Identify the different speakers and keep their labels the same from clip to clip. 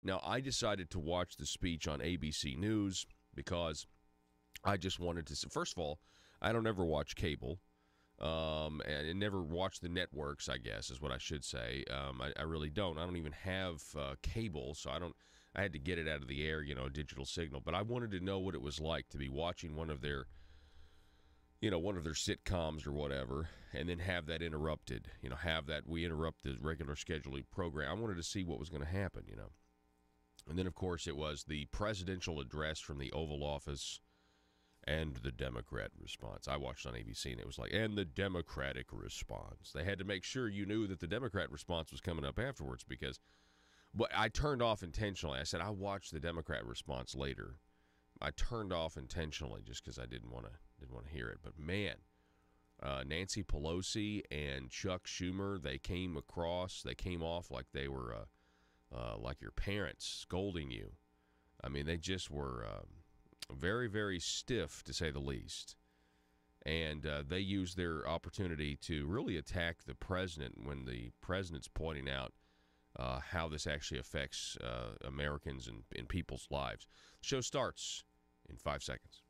Speaker 1: Now, I decided to watch the speech on ABC News because I just wanted to. First of all, I don't ever watch cable, and never watch the networks, I guess is what I should say. I really don't. I don't even have cable, so I had to get it out of the air, a digital signal. But I wanted to know what it was like to be watching one of their sitcoms or whatever, and then have that interrupted. We interrupt the regular scheduling program. I wanted to see what was going to happen, And then, of course, it was the presidential address from the Oval Office and the Democrat response. I watched on ABC, and it was like, and the Democratic response. They had to make sure you knew that the Democrat response was coming up afterwards but I turned off intentionally. I said, I'll watch the Democrat response later. I turned off intentionally just because I didn't want to hear it. But, man, Nancy Pelosi and Chuck Schumer, they came off like they were like your parents scolding you. I mean, they just were very, very stiff, to say the least. And they used their opportunity to really attack the president when the president's pointing out how this actually affects Americans and people's lives. The show starts in 5 seconds.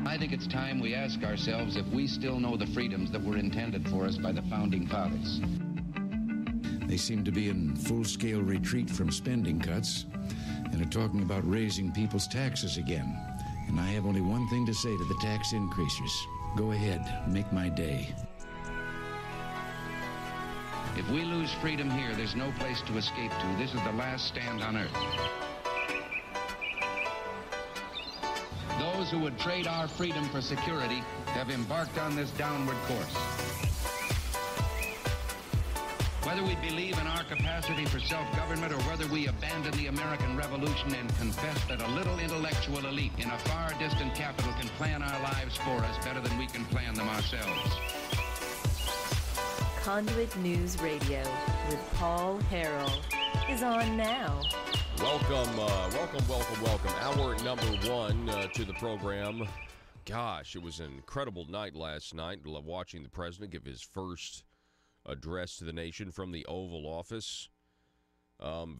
Speaker 2: I think it's time we ask ourselves if we still know the freedoms that were intended for us by the Founding Fathers.
Speaker 3: They seem to be in full-scale retreat from spending cuts and are talking about raising people's taxes again. And I have only one thing to say to the tax increasers. Go ahead, make my day.
Speaker 2: If we lose freedom here, there's no place to escape to. This is the last stand on earth. Those who would trade our freedom for security have embarked on this downward course. Whether we believe in our capacity for self-government or whether we abandon the American Revolution and confess that a little intellectual elite in a far distant capital can plan our lives for us better than we can plan them ourselves.
Speaker 4: Conduit News Radio with Paul Harrell is on now.
Speaker 1: Welcome. Hour number one to the program. Gosh, it was an incredible night last night watching the president give his first address to the nation from the Oval Office.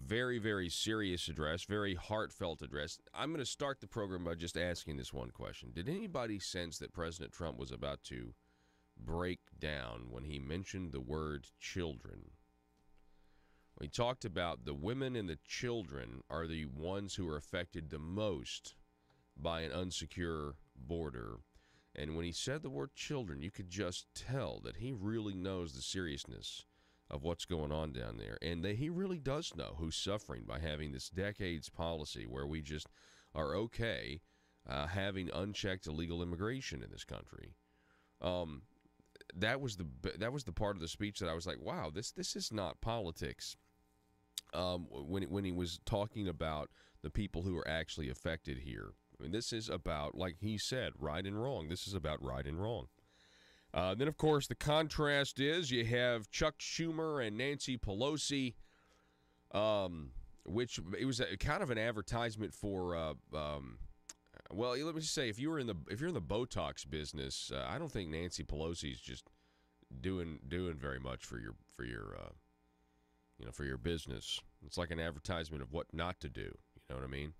Speaker 1: Very, very serious address, very heartfelt address. I'm going to start the program by just asking this one question. Did anybody sense that President Trump was about to break down when he mentioned the word children? We talked about the women and the children are the ones who are affected the most by an unsecure border. And when he said the word children, you could just tell that he really knows the seriousness of what's going on down there. And that he really does know who's suffering by having this decades policy where we just are okay having unchecked illegal immigration in this country. That was the part of the speech that I was like, wow, this is not politics. When he was talking about the people who are actually affected here. I mean, this is about, like he said, right and wrong. This is about right and wrong. Then, of course, the contrast is you have Chuck Schumer and Nancy Pelosi, which it was kind of an advertisement for. Well, let me just say, if you're in the Botox business, I don't think Nancy Pelosi's just doing very much for your business. It's like an advertisement of what not to do. You know what I mean?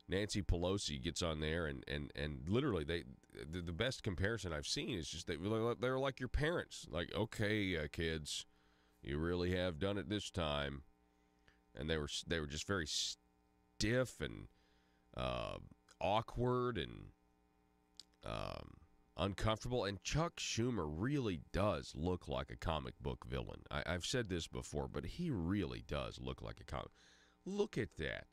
Speaker 1: Nancy Pelosi gets on there and literally the best comparison I've seen is just they're like your parents. Like, okay, kids, you really have done it this time. And they were just very stiff and awkward and uncomfortable. And Chuck Schumer really does look like a comic book villain. I've said this before, but he really does look like a comic. Look at that.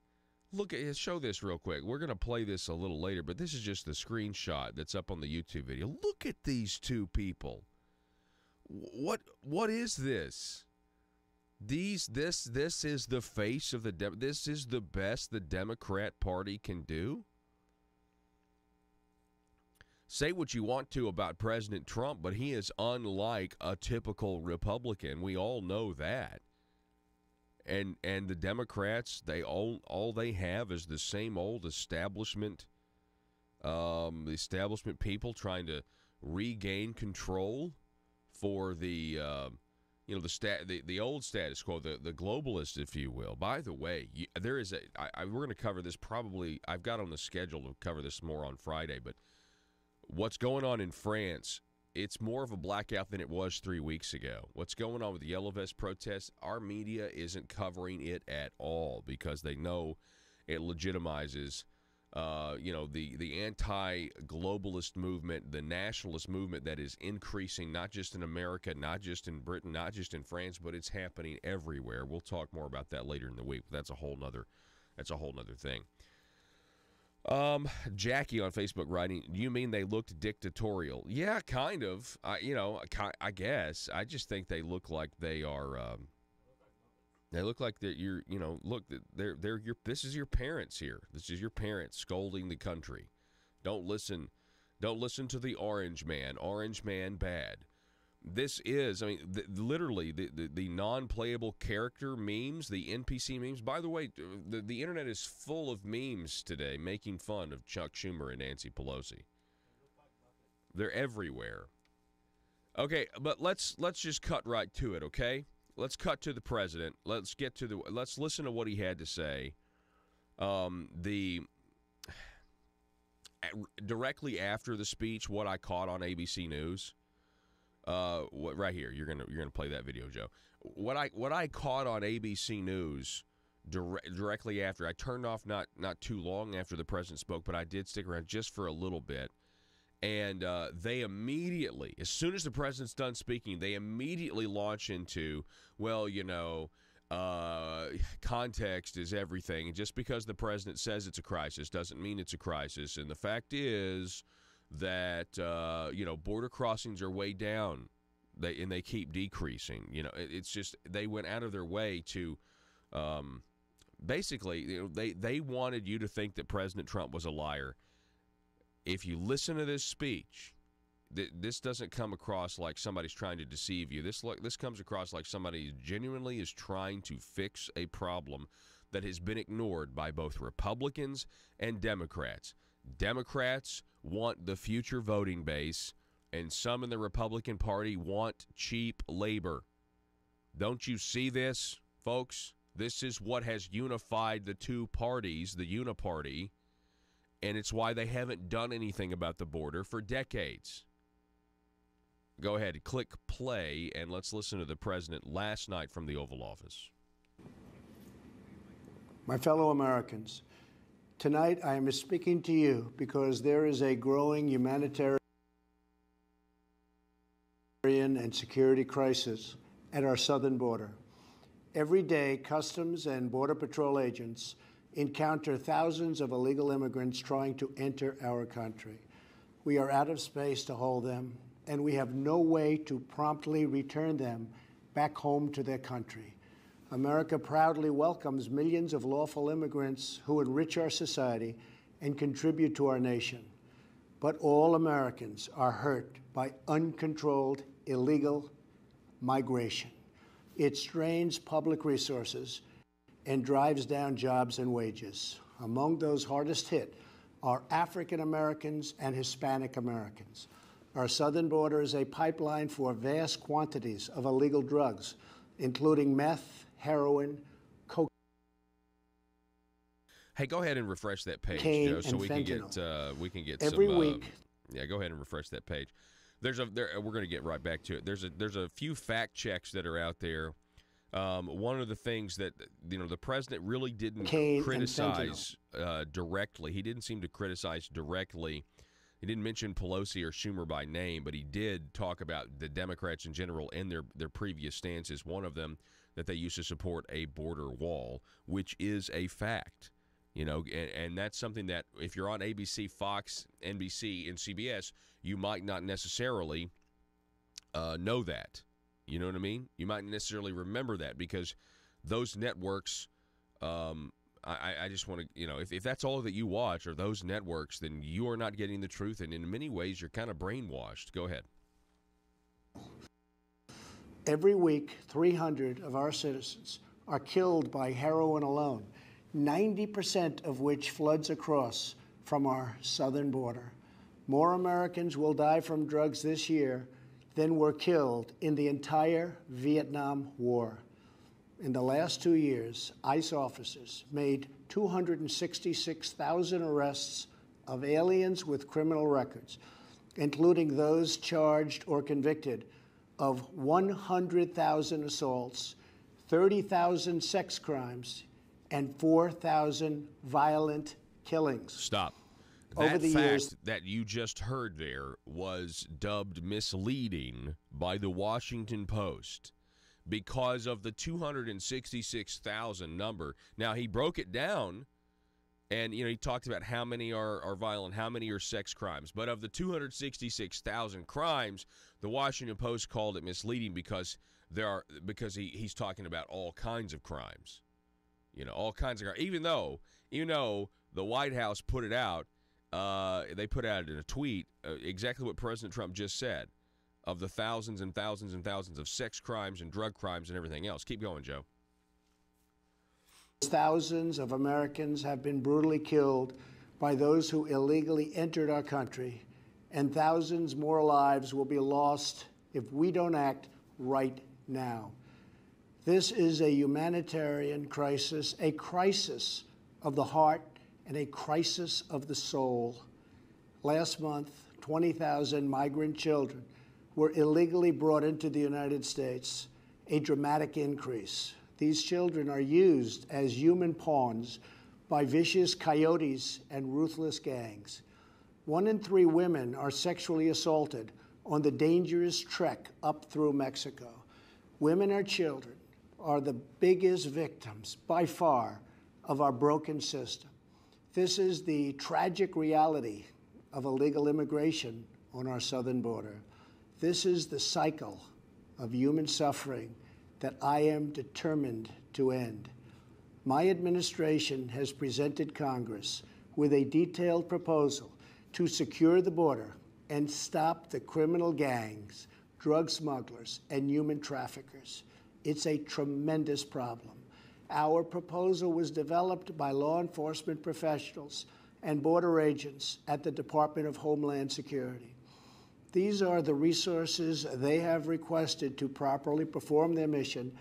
Speaker 1: Show this real quick. We're going to play this a little later, but this is just the screenshot that's up on the YouTube video. Look at these two people. What is this? This is the face of this is the best the Democrat Party can do? Say what you want to about President Trump, but he is unlike a typical Republican. We all know that. And the Democrats, all they have is the same old establishment, the establishment people trying to regain control for the the old status quo, the globalists, if you will. By the way, there is we're going to cover this probably. I've got on the schedule to cover this more on Friday, but what's going on in France? It's more of a blackout than it was 3 weeks ago. What's going on with the Yellow Vest protests? Our media isn't covering it at all because they know it legitimizes, the anti-globalist movement, the nationalist movement that is increasing not just in America, not just in Britain, not just in France, but it's happening everywhere. We'll talk more about that later in the week. But that's a whole nother thing. Jackie on Facebook writing, you mean they looked dictatorial? Yeah, kind of. I guess. I just think they look like they are. They look like that. This is your parents here. This is your parents scolding the country. Don't listen to the orange man. Orange man bad. This is, literally the non-playable character memes, the NPC memes. By the way, the internet is full of memes today making fun of Chuck Schumer and Nancy Pelosi. They're everywhere. Okay, but let's just cut right to it, okay? Let's cut to the president. Let's listen to what he had to say. Directly after the speech, what I caught on ABC News. Right here, you're gonna play that video, Joe. What I caught on ABC News directly after, I turned off not too long after the president spoke, but I did stick around just for a little bit. And they immediately, as soon as the president's done speaking, they immediately launch into, context is everything. And just because the president says it's a crisis doesn't mean it's a crisis. And the fact is that border crossings are way down, they keep decreasing. It's just they went out of their way to basically they wanted you to think that President Trump was a liar. If you listen to this speech, this doesn't come across like somebody's trying to deceive you. This comes across like somebody genuinely is trying to fix a problem that has been ignored by both Republicans and Democrats. Democrats want the future voting base, and some in the Republican Party want cheap labor. Don't you see this, folks? This is what has unified the two parties, the uniparty, and it's why they haven't done anything about the border for decades. Go ahead, click play, and let's listen to the president last night from the Oval Office.
Speaker 5: My fellow Americans, tonight I am speaking to you because there is a growing humanitarian and security crisis at our southern border. Every day, Customs and Border Patrol agents encounter thousands of illegal immigrants trying to enter our country. We are out of space to hold them, and we have no way to promptly return them back home to their country. America proudly welcomes millions of lawful immigrants who enrich our society and contribute to our nation. But all Americans are hurt by uncontrolled illegal migration. It strains public resources and drives down jobs and wages. Among those hardest hit are African Americans and Hispanic Americans. Our southern border is a pipeline for vast quantities of illegal drugs, including meth, heroin, cocaine.
Speaker 1: Hey, go ahead and refresh that page, Joe, so we can get
Speaker 5: every
Speaker 1: some,
Speaker 5: week.
Speaker 1: Yeah, go ahead and refresh that page. We're going to get right back to it. There's a few fact checks that are out there. One of the things that the president really didn't criticize directly. He didn't seem to criticize directly. He didn't mention Pelosi or Schumer by name, but he did talk about the Democrats in general and their previous stances. One of them, that they used to support a border wall, which is a fact. And that's something that if you're on ABC, Fox, NBC, and CBS, you might not necessarily know that. You know what I mean? You might not necessarily remember that because those networks, I just want to, if that's all that you watch are those networks, then you are not getting the truth. And in many ways, you're kind of brainwashed. Go ahead.
Speaker 5: Every week, 300 of our citizens are killed by heroin alone, 90% of which floods across from our southern border. More Americans will die from drugs this year than were killed in the entire Vietnam War. In the last 2 years, ICE officers made 266,000 arrests of aliens with criminal records, including those charged or convicted of 100,000 assaults, 30,000 sex crimes, and 4,000 violent killings.
Speaker 1: Stop.
Speaker 5: Over
Speaker 1: That
Speaker 5: the
Speaker 1: fact
Speaker 5: years
Speaker 1: that you just heard there was dubbed misleading by the Washington Post because of the 266,000 number. Now, he broke it down, and he talked about how many are violent, how many are sex crimes. But of the 266,000 crimes, the Washington Post called it misleading because he's talking about all kinds of crimes. All kinds of crimes. Even though the White House put it out, they put out in a tweet exactly what President Trump just said, of the thousands and thousands and thousands of sex crimes and drug crimes and everything else. Keep going, Joe.
Speaker 5: Thousands of Americans have been brutally killed by those who illegally entered our country, and thousands more lives will be lost if we don't act right now. This is a humanitarian crisis, a crisis of the heart, and a crisis of the soul. Last month, 20,000 migrant children were illegally brought into the United States, a dramatic increase. These children are used as human pawns by vicious coyotes and ruthless gangs. 1 in 3 women are sexually assaulted on the dangerous trek up through Mexico. Women or children are the biggest victims, by far, of our broken system. This is the tragic reality of illegal immigration on our southern border. This is the cycle of human suffering that I am determined to end. My administration has presented Congress with a detailed proposal to secure the border and stop the criminal gangs, drug smugglers, and human traffickers. It's a tremendous problem. Our proposal was developed by law enforcement professionals and border agents at the Department of Homeland Security. These are the resources they have requested to properly perform their mission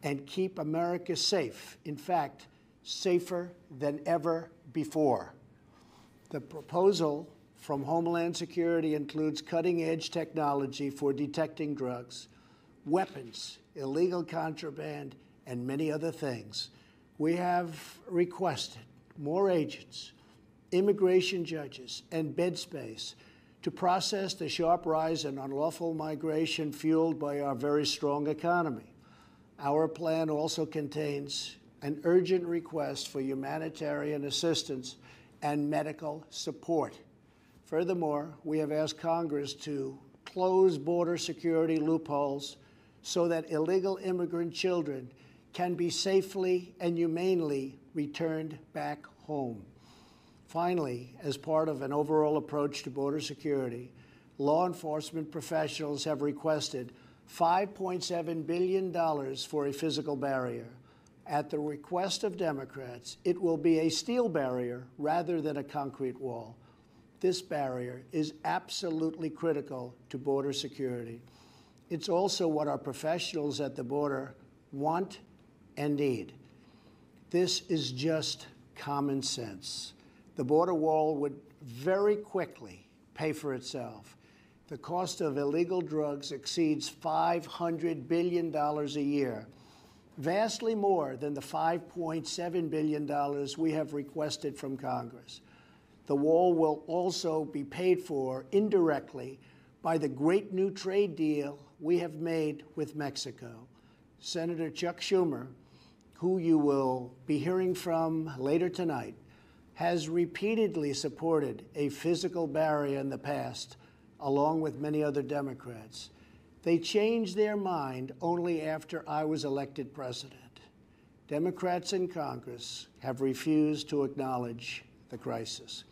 Speaker 5: and keep America safe, in fact, safer than ever before. The proposal from Homeland Security includes cutting-edge technology for detecting drugs, weapons, illegal contraband, and many other things. We have requested more agents, immigration judges, and bed space to process the sharp rise in unlawful migration fueled by our very strong economy. Our plan also contains an urgent request for humanitarian assistance and medical support. Furthermore, we have asked Congress to close border security loopholes so that illegal immigrant children can be safely and humanely returned back home. Finally, as part of an overall approach to border security, law enforcement professionals have requested $5.7 billion for a physical barrier. At the request of Democrats, it will be a steel barrier rather than a concrete wall. This barrier is absolutely critical to border security. It's also what our professionals at the border want and need. This is just common sense. The border wall would very quickly pay for itself. The cost of illegal drugs exceeds $500 billion a year, vastly more than the $5.7 billion we have requested from Congress. The wall will also be paid for indirectly by the great new trade deal we have made with Mexico. Senator Chuck Schumer, who you will be hearing from later tonight, has repeatedly supported a physical barrier in the past, along with many other Democrats. They changed their mind only after I was elected president. Democrats in Congress have refused to acknowledge the crisis,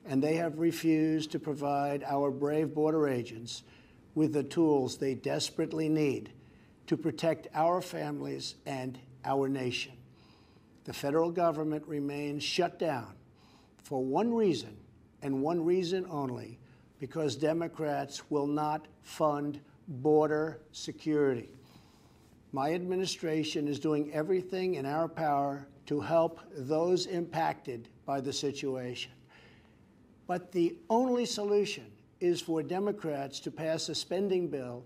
Speaker 5: and they have refused to provide our brave border agents with the tools they desperately need to protect our families and our nation. The federal government remains shut down for one reason, and one reason only, because Democrats will not fund border security. My administration is doing everything in our power to help those impacted by the situation. But the only solution is for Democrats to pass a spending bill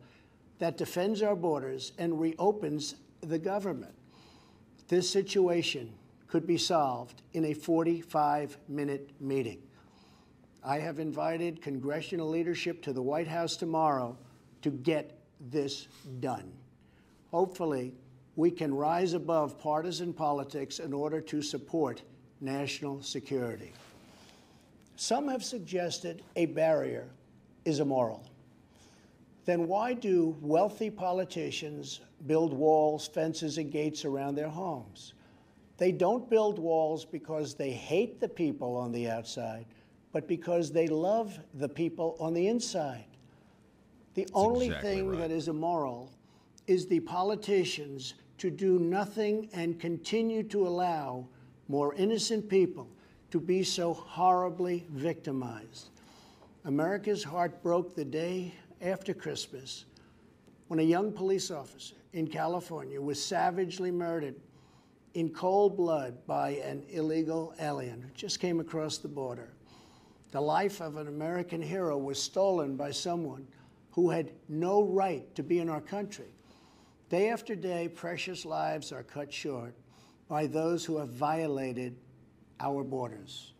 Speaker 5: that defends our borders and reopens the government. This situation could be solved in a 45-minute meeting. I have invited congressional leadership to the White House tomorrow to get this done. Hopefully, we can rise above partisan politics in order to support national security. Some have suggested a barrier is immoral. Then why do wealthy politicians build walls, fences, and gates around their homes? They don't build walls because they hate the people on the outside, but because they love the people on the inside. The only thing that is immoral is the politicians to do nothing and continue to allow more innocent people to be so horribly victimized. America's heart broke the day after Christmas when a young police officer in California was savagely murdered in cold blood by an illegal alien who just came across the border. The life of an American hero was stolen by someone who had no right to be in our country. Day after day, precious lives are cut short by those who have violated our borders.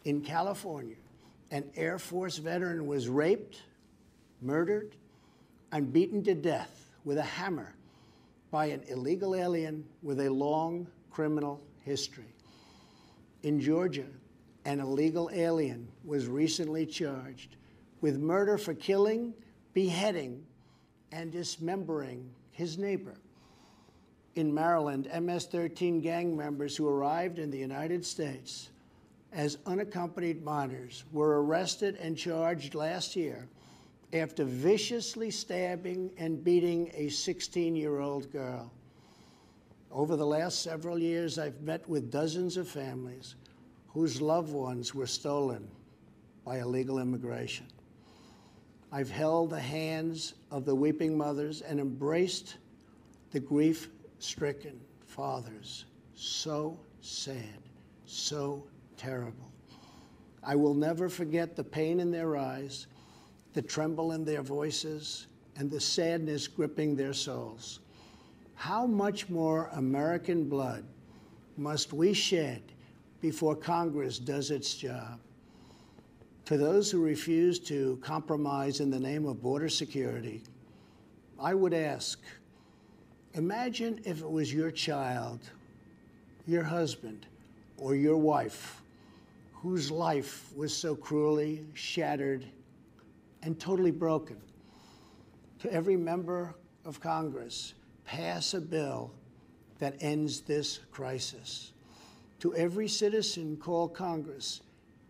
Speaker 5: In California, an Air Force veteran was raped, murdered, and beaten to death with a hammer by an illegal alien with a long criminal history. In Georgia, an illegal alien was recently charged with murder for killing, beheading, and dismembering his neighbor. In Maryland, MS-13 gang members who arrived in the United States as unaccompanied minors were arrested and charged last year after viciously stabbing and beating a 16-year-old girl. Over the last several years, I've met with dozens of families whose loved ones were stolen by illegal immigration. I've held the hands of the weeping mothers and embraced the grief-stricken fathers. So sad, so terrible. I will never forget the pain in their eyes, the tremble in their voices, and the sadness gripping their souls. How much more American blood must we shed before Congress does its job? To those who refuse to compromise in the name of border security, I would ask, imagine if it was your child, your husband, or your wife whose life was so cruelly shattered and totally broken. To every member of Congress, pass a bill that ends this crisis. To every citizen, call Congress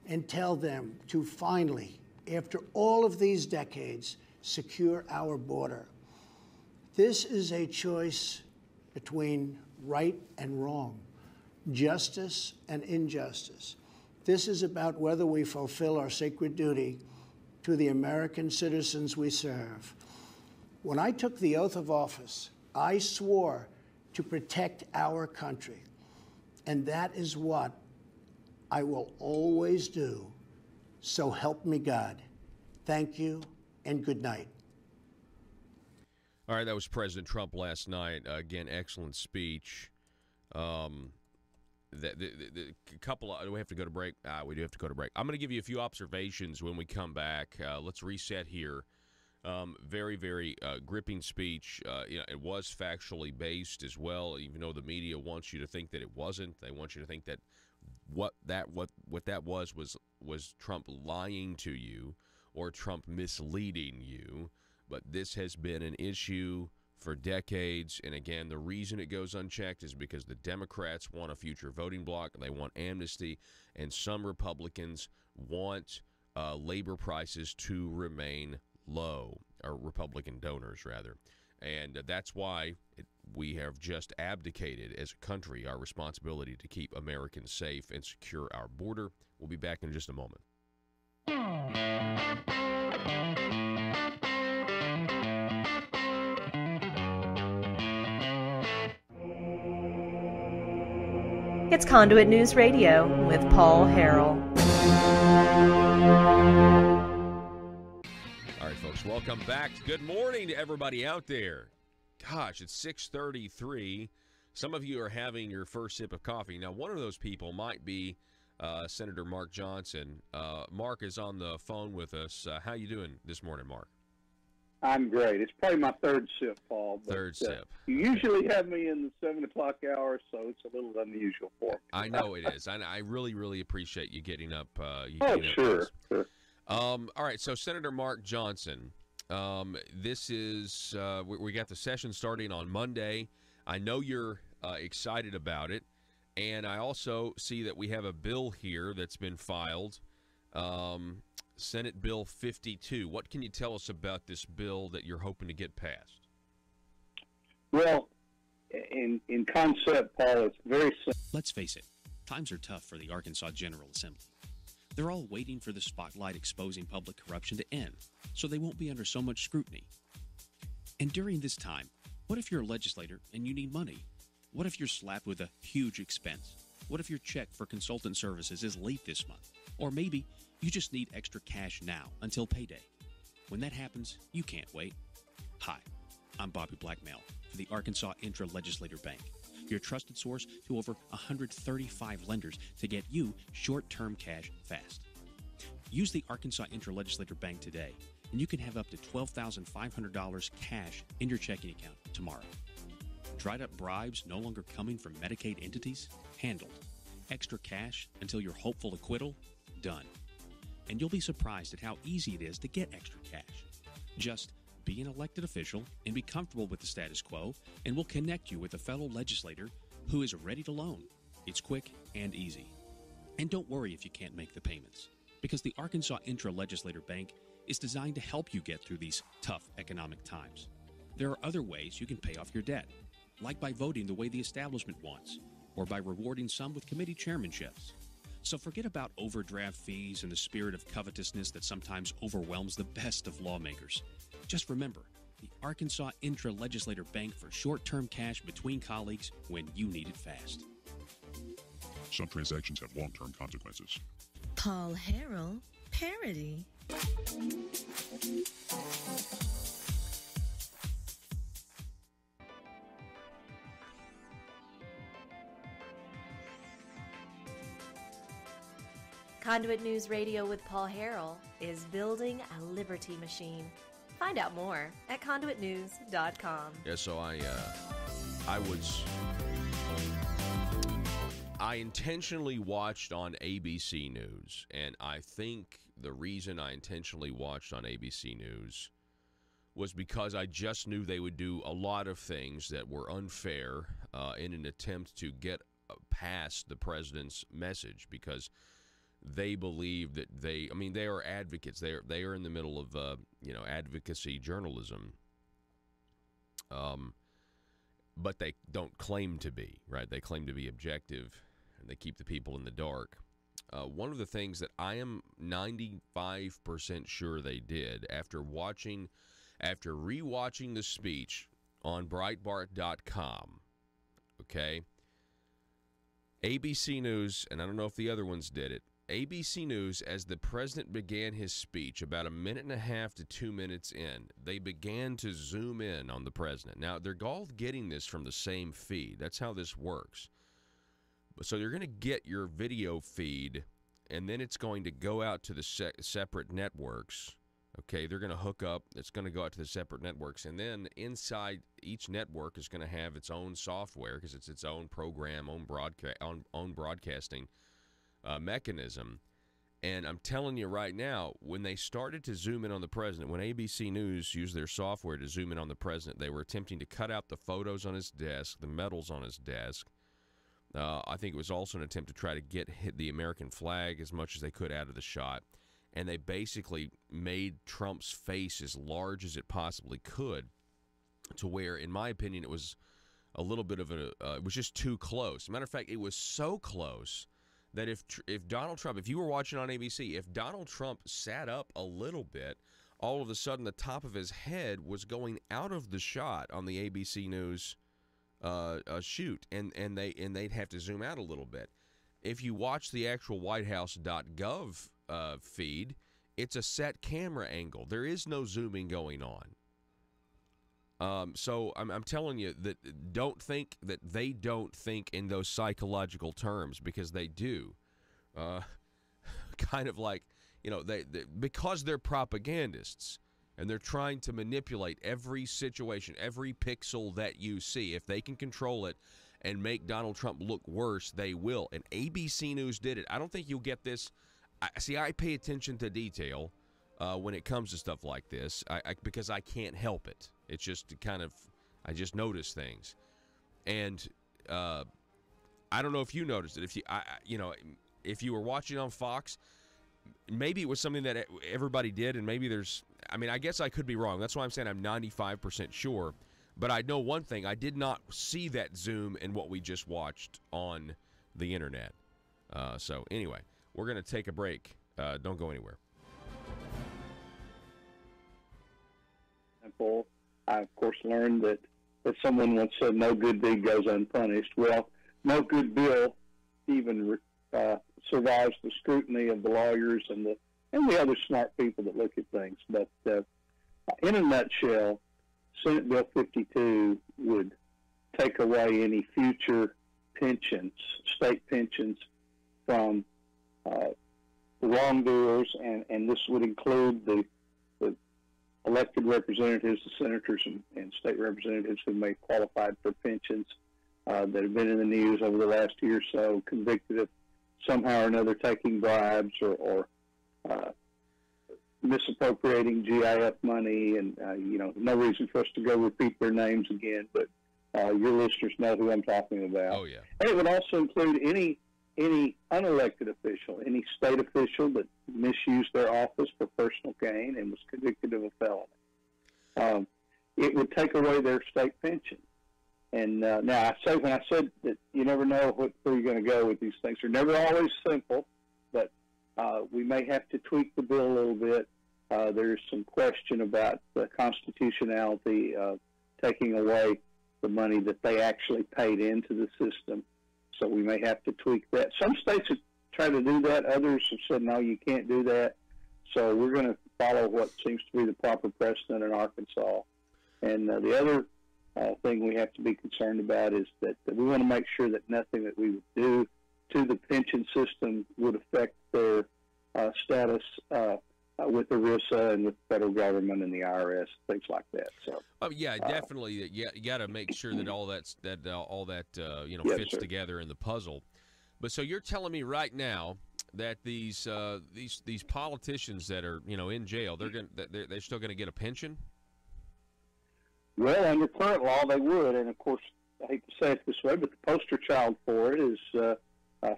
Speaker 5: and tell them to finally, after all of these decades, secure our border. This is a choice between right and wrong, justice and injustice. This is about whether we fulfill our sacred duty to the American citizens we serve. When I took the oath of office, I swore to protect our country, and that is what I will always do. So help me God. Thank you and good night.
Speaker 1: All right, that was President Trump last night. Again, excellent speech. The couple of, do we have to go to break? We do have to go to break. I'm going to give you a few observations when we come back. Let's reset here. Very, very gripping speech. It was factually based as well, even though the media wants you to think that it wasn't. They want you to think that what that was Trump lying to you or Trump misleading you. But this has been an issue for decades, and again, the reason it goes unchecked is because the Democrats want a future voting bloc, they want amnesty, and some Republicans want labor prices to remain low, or Republican donors, rather. And that's why we have just abdicated as a country our responsibility to keep Americans safe and secure our border. We'll be back in just a moment.
Speaker 4: It's Conduit News Radio with Paul Harrell.
Speaker 1: All right, folks, welcome back. Good morning to everybody out there. Gosh, it's 6:33. Some of you are having your first sip of coffee. Now, one of those people might be Senator Mark Johnson. Mark is on the phone with us. How you doing this morning, Mark?
Speaker 6: I'm great. It's probably my third sip, Paul. But,
Speaker 1: third sip.
Speaker 6: You usually have me in the 7 o'clock hour, so it's a little unusual for me.
Speaker 1: I know it is. I really, really appreciate you getting up.
Speaker 6: Sure.
Speaker 1: All right, so Senator Mark Johnson, this is we got the session starting on Monday. I know you're excited about it, and I also see that we have a bill here that's been filed, Senate Bill 52. What can you tell us about this bill that you're hoping to get passed?
Speaker 6: Well, in concept, Paul, it's very simple.
Speaker 7: Let's face it, times are tough for the Arkansas General Assembly. They're all waiting for the spotlight exposing public corruption to end, so they won't be under so much scrutiny. And during this time, what if you're a legislator and you need money? What if you're slapped with a huge expense? What if your check for consultant services is late this month? Or maybe you just need extra cash now until payday. When that happens, you can't wait. Hi, I'm Bobby Blackmail for the Arkansas Intra-Legislator Bank, your trusted source to over 135 lenders to get you short-term cash fast. Use the Arkansas Intra-Legislator Bank today, and you can have up to $12,500 cash in your checking account tomorrow. Dried-up bribes no longer coming from Medicaid entities? Handled. Extra cash until your hopeful acquittal? Done. And you'll be surprised at how easy it is to get extra cash. Just be an elected official and be comfortable with the status quo, and we'll connect you with a fellow legislator who is ready to loan. It's quick and easy. And don't worry if you can't make the payments, because the Arkansas Intra-Legislator Bank is designed to help you get through these tough economic times. There are other ways you can pay off your debt, like by voting the way the establishment wants, or by rewarding some with committee chairmanships. So forget about overdraft fees and the spirit of covetousness that sometimes overwhelms the best of lawmakers. Just remember, the Arkansas Intra-Legislator Bank for short-term cash between colleagues when you need it fast.
Speaker 8: Some transactions have long-term consequences.
Speaker 9: Paul Harrell, parody.
Speaker 4: Conduit News Radio with Paul Harrell is building a liberty machine. Find out more at conduitnews.com.
Speaker 1: Yeah, so I intentionally watched on ABC News, and I think the reason I intentionally watched on ABC News was because I just knew they would do a lot of things that were unfair in an attempt to get past the president's message, because they believe that they are advocates. They are in the middle of advocacy journalism, but they don't claim to be, right? They claim to be objective, and they keep the people in the dark. One of the things that I am 95% sure they did after rewatching the speech on Breitbart.com, okay, ABC News, and I don't know if the other ones did it, ABC News, as the president began his speech, about a minute and a half to 2 minutes in, they began to zoom in on the president. Now, they're all getting this from the same feed. That's how this works. So you're going to get your video feed, and then it's going to go out to the separate networks. Okay, they're going to hook up. It's going to go out to the separate networks, and then inside each network is going to have its own software, because it's its own program, own broadcasting mechanism. And I'm telling you right now, when they started to zoom in on the president, when ABC News used their software to zoom in on the president, they were attempting to cut out the photos on his desk, the medals on his desk. I think it was also an attempt to try to get the American flag as much as they could out of the shot. And they basically made Trump's face as large as it possibly could, to where, in my opinion, it was a little bit of it was just too close. Matter of fact, it was so close that if Donald Trump, if you were watching on ABC, if Donald Trump sat up a little bit, all of a sudden the top of his head was going out of the shot on the ABC News shoot, and they'd have to zoom out a little bit. If you watch the actual WhiteHouse.gov feed, it's a set camera angle. There is no zooming going on. So I'm telling you that they don't think in those psychological terms, because they do. Kind of like, they because they're propagandists and they're trying to manipulate every situation, every pixel that you see. If they can control it and make Donald Trump look worse, they will. And ABC News did it. I don't think you'll get this. I pay attention to detail when it comes to stuff like this, because I can't help it. It's just I just notice things. And I don't know if you noticed it. If you were watching on Fox, maybe it was something that everybody did, and maybe I guess I could be wrong. That's why I'm saying I'm 95% sure. But I know one thing. I did not see that zoom in what we just watched on the internet. So anyway, we're going to take a break. Don't go anywhere.
Speaker 6: I, of course, learned that someone once said no good deed goes unpunished. Well, no good bill even survives the scrutiny of the lawyers and the other smart people that look at things. But in a nutshell, Senate Bill 52 would take away any future pensions, state pensions, from wrongdoers, and this would include the elected representatives, the senators and state representatives who may qualify for pensions that have been in the news over the last year or so, convicted of somehow or another taking bribes or misappropriating GIF money, and no reason for us to go repeat their names again, but your listeners know who I'm talking about.
Speaker 1: Oh, yeah.
Speaker 6: And it would also include any unelected official, any state official that misused their office for personal gain and was convicted of a felony. It would take away their state pension. And now, when I said that you never know where you're going to go with these things, they're never always simple, but we may have to tweak the bill a little bit. There's some question about the constitutionality of taking away the money that they actually paid into the system. So we may have to tweak that. Some states have tried to do that. Others have said, no, you can't do that. So we're going to follow what seems to be the proper precedent in Arkansas. And the other thing we have to be concerned about is that we want to make sure that nothing that we would do to the pension system would affect their status with ERISA and with the federal government and the IRS, things like that. So,
Speaker 1: definitely. You got to make sure that all that
Speaker 6: yes,
Speaker 1: fits
Speaker 6: sir.
Speaker 1: together in the puzzle. But so you're telling me right now that these politicians that are in jail, they're still going to get a pension?
Speaker 6: Well, under current law, they would, and of course, I hate to say it this way, but the poster child for it is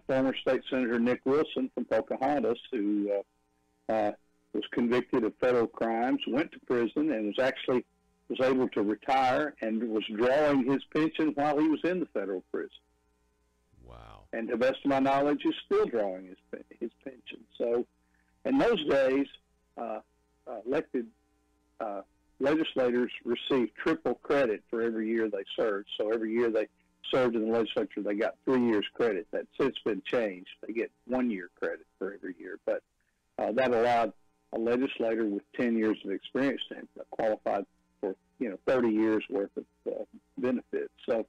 Speaker 6: former State Senator Nick Wilson from Pocahontas, who was convicted of federal crimes, went to prison, and was able to retire and was drawing his pension while he was in the federal prison.
Speaker 1: Wow!
Speaker 6: And to the best of my knowledge, is still drawing his pension. So, in those days, elected legislators received triple credit for every year they served. So every year they served in the legislature, they got 3 years credit. That's since been changed. They get 1 year credit for every year. But that allowed a legislator with 10 years of experience to have qualified for 30 years worth of benefits. So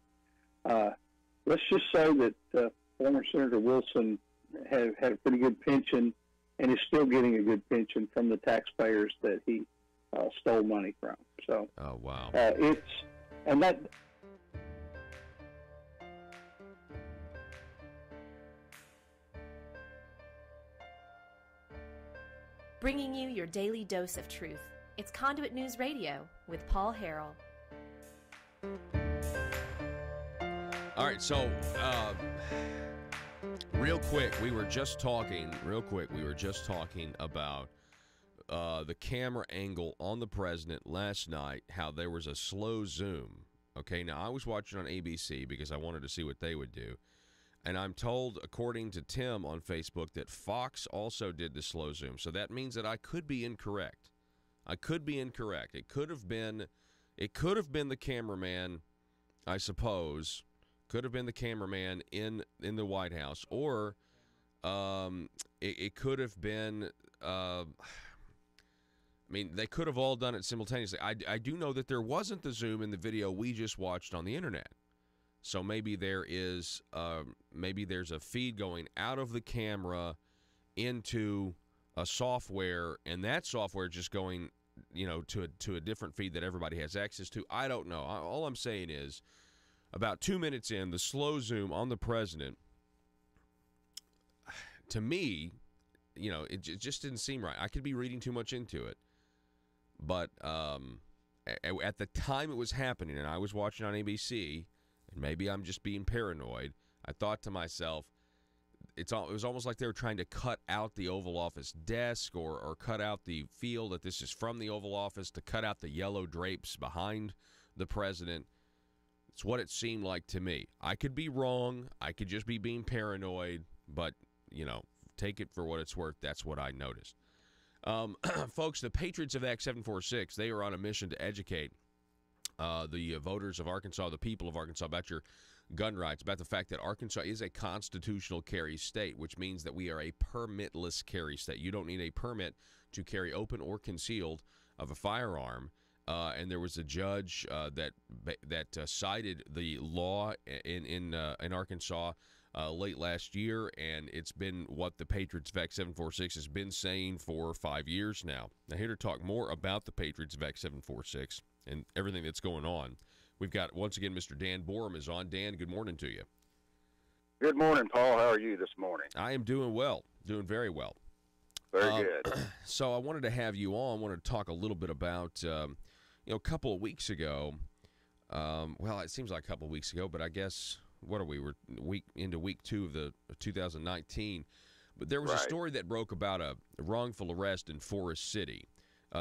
Speaker 6: let's just say that former Senator Wilson had a pretty good pension and is still getting a good pension from the taxpayers that he stole money from. So,
Speaker 1: oh wow,
Speaker 4: Bringing you your daily dose of truth. It's Conduit News Radio with Paul Harrell.
Speaker 1: All right, so real quick, we were just talking about the camera angle on the president last night, how there was a slow zoom Okay, now I was watching on ABC because I wanted to see what they would do. And I'm told, according to Tim on Facebook, that Fox also did the slow zoom. So that means that I could be incorrect. I could be incorrect. It could have been the cameraman, I suppose. Could have been the cameraman in the White House, or it could have been. I mean, they could have all done it simultaneously. I do know that there wasn't the zoom in the video we just watched on the internet. So maybe there's a feed going out of the camera into a software, and that software just going, to a different feed that everybody has access to. I don't know. All I'm saying is, about 2 minutes in, the slow zoom on the president, to me, it just didn't seem right. I could be reading too much into it, but at the time it was happening, and I was watching on ABC. And maybe I'm just being paranoid. I thought to myself, it was almost like they were trying to cut out the Oval Office desk or cut out the feel that this is from the Oval Office, to cut out the yellow drapes behind the president. It's what it seemed like to me. I could be wrong. I could just be being paranoid. But, take it for what it's worth. That's what I noticed. Folks, the Patriots of Act 746, they are on a mission to educate the voters of Arkansas, the people of Arkansas, about your gun rights, about the fact that Arkansas is a constitutional carry state, which means that we are a permitless carry state. You don't need a permit to carry open or concealed of a firearm. And there was a judge that cited the law in Arkansas late last year, and it's been what the Patriots of Act 746 has been saying for 5 years now. Now, here to talk more about the Patriots of Act 746 and everything that's going on, we've got, once again, Mr. Dan Borum is on. Dan, good morning to you.
Speaker 10: Good morning, Paul. How are you this morning?
Speaker 1: I am doing well, doing very well.
Speaker 10: Very good.
Speaker 1: So I wanted to have you on. I wanted to talk a little bit about, a couple of weeks ago, well, it seems like a couple of weeks ago, but I guess, we're into week 2 of 2019. But there was a story that broke about a wrongful arrest in Forest City.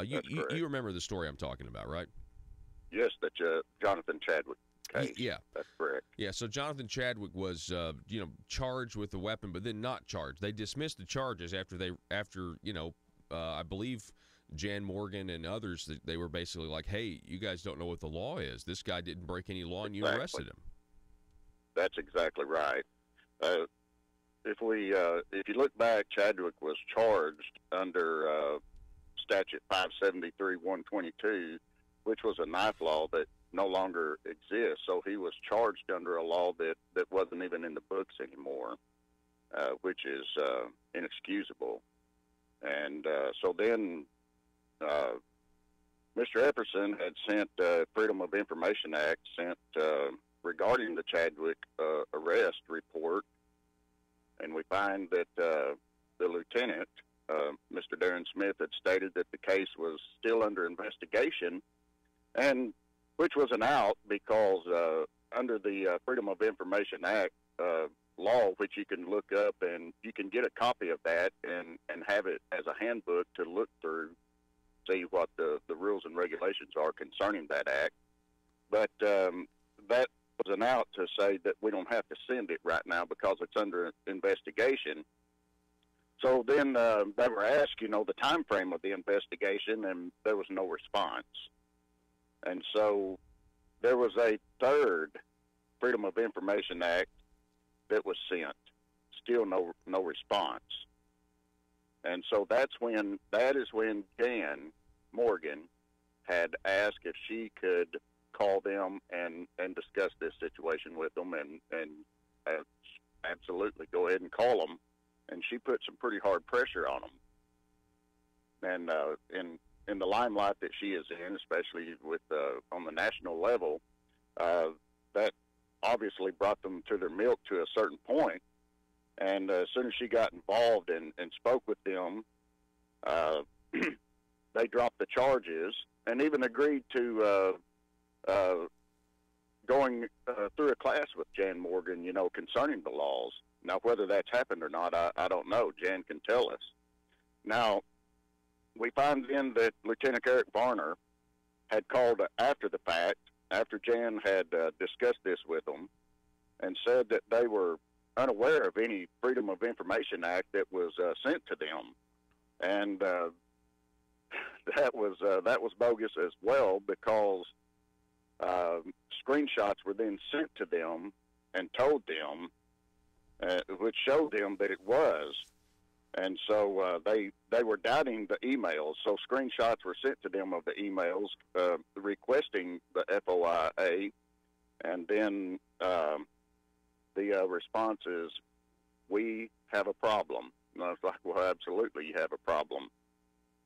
Speaker 1: You remember the story I'm talking about, right?
Speaker 10: Yes, that Jonathan Chadwick case.
Speaker 1: Yeah.
Speaker 10: That's correct.
Speaker 1: Yeah, so Jonathan Chadwick was, charged with the weapon, but then not charged. They dismissed the charges after I believe Jan Morgan and others, they were basically like, hey, you guys don't know what the law is. This guy didn't break any law, and you arrested him. That's exactly right.
Speaker 10: If you look back, Chadwick was charged under Statute 573-122, which was a knife law that no longer exists. So he was charged under a law that wasn't even in the books anymore, which is inexcusable. And so then Mr. Epperson had sent Freedom of Information Act regarding the Chadwick arrest report, and we find that the lieutenant, Mr. Darren Smith, had stated that the case was still under investigation, and which was an out because under the Freedom of Information Act law, which you can look up and you can get a copy of that and have it as a handbook to look through, see what the rules and regulations are concerning that act. But that was an out to say that we don't have to send it right now because it's under investigation. So then they were asked, the time frame of the investigation, and there was no response. And so there was a third Freedom of Information Act that was sent, still no response. And so that is when Jan Morgan had asked if she could call them and discuss this situation with them, and absolutely go ahead and call them. And she put some pretty hard pressure on them. And in the limelight that she is in, especially with on the national level, that obviously brought them to their milk to a certain point. And as soon as she got involved and spoke with them, they dropped the charges and even agreed to going through a class with Jan Morgan, concerning the laws. Now, whether that's happened or not, I don't know. Jan can tell us. Now, we find then that Lieutenant Eric Varner had called after the fact after Jan had discussed this with them and said that they were unaware of any Freedom of Information Act that was sent to them, and that was bogus as well, because screenshots were then sent to them and told them, which showed them that it was. And so they were doubting the emails. So screenshots were sent to them of the emails requesting the FOIA, and then the response is, "We have a problem." And I was like, "Well, absolutely, you have a problem."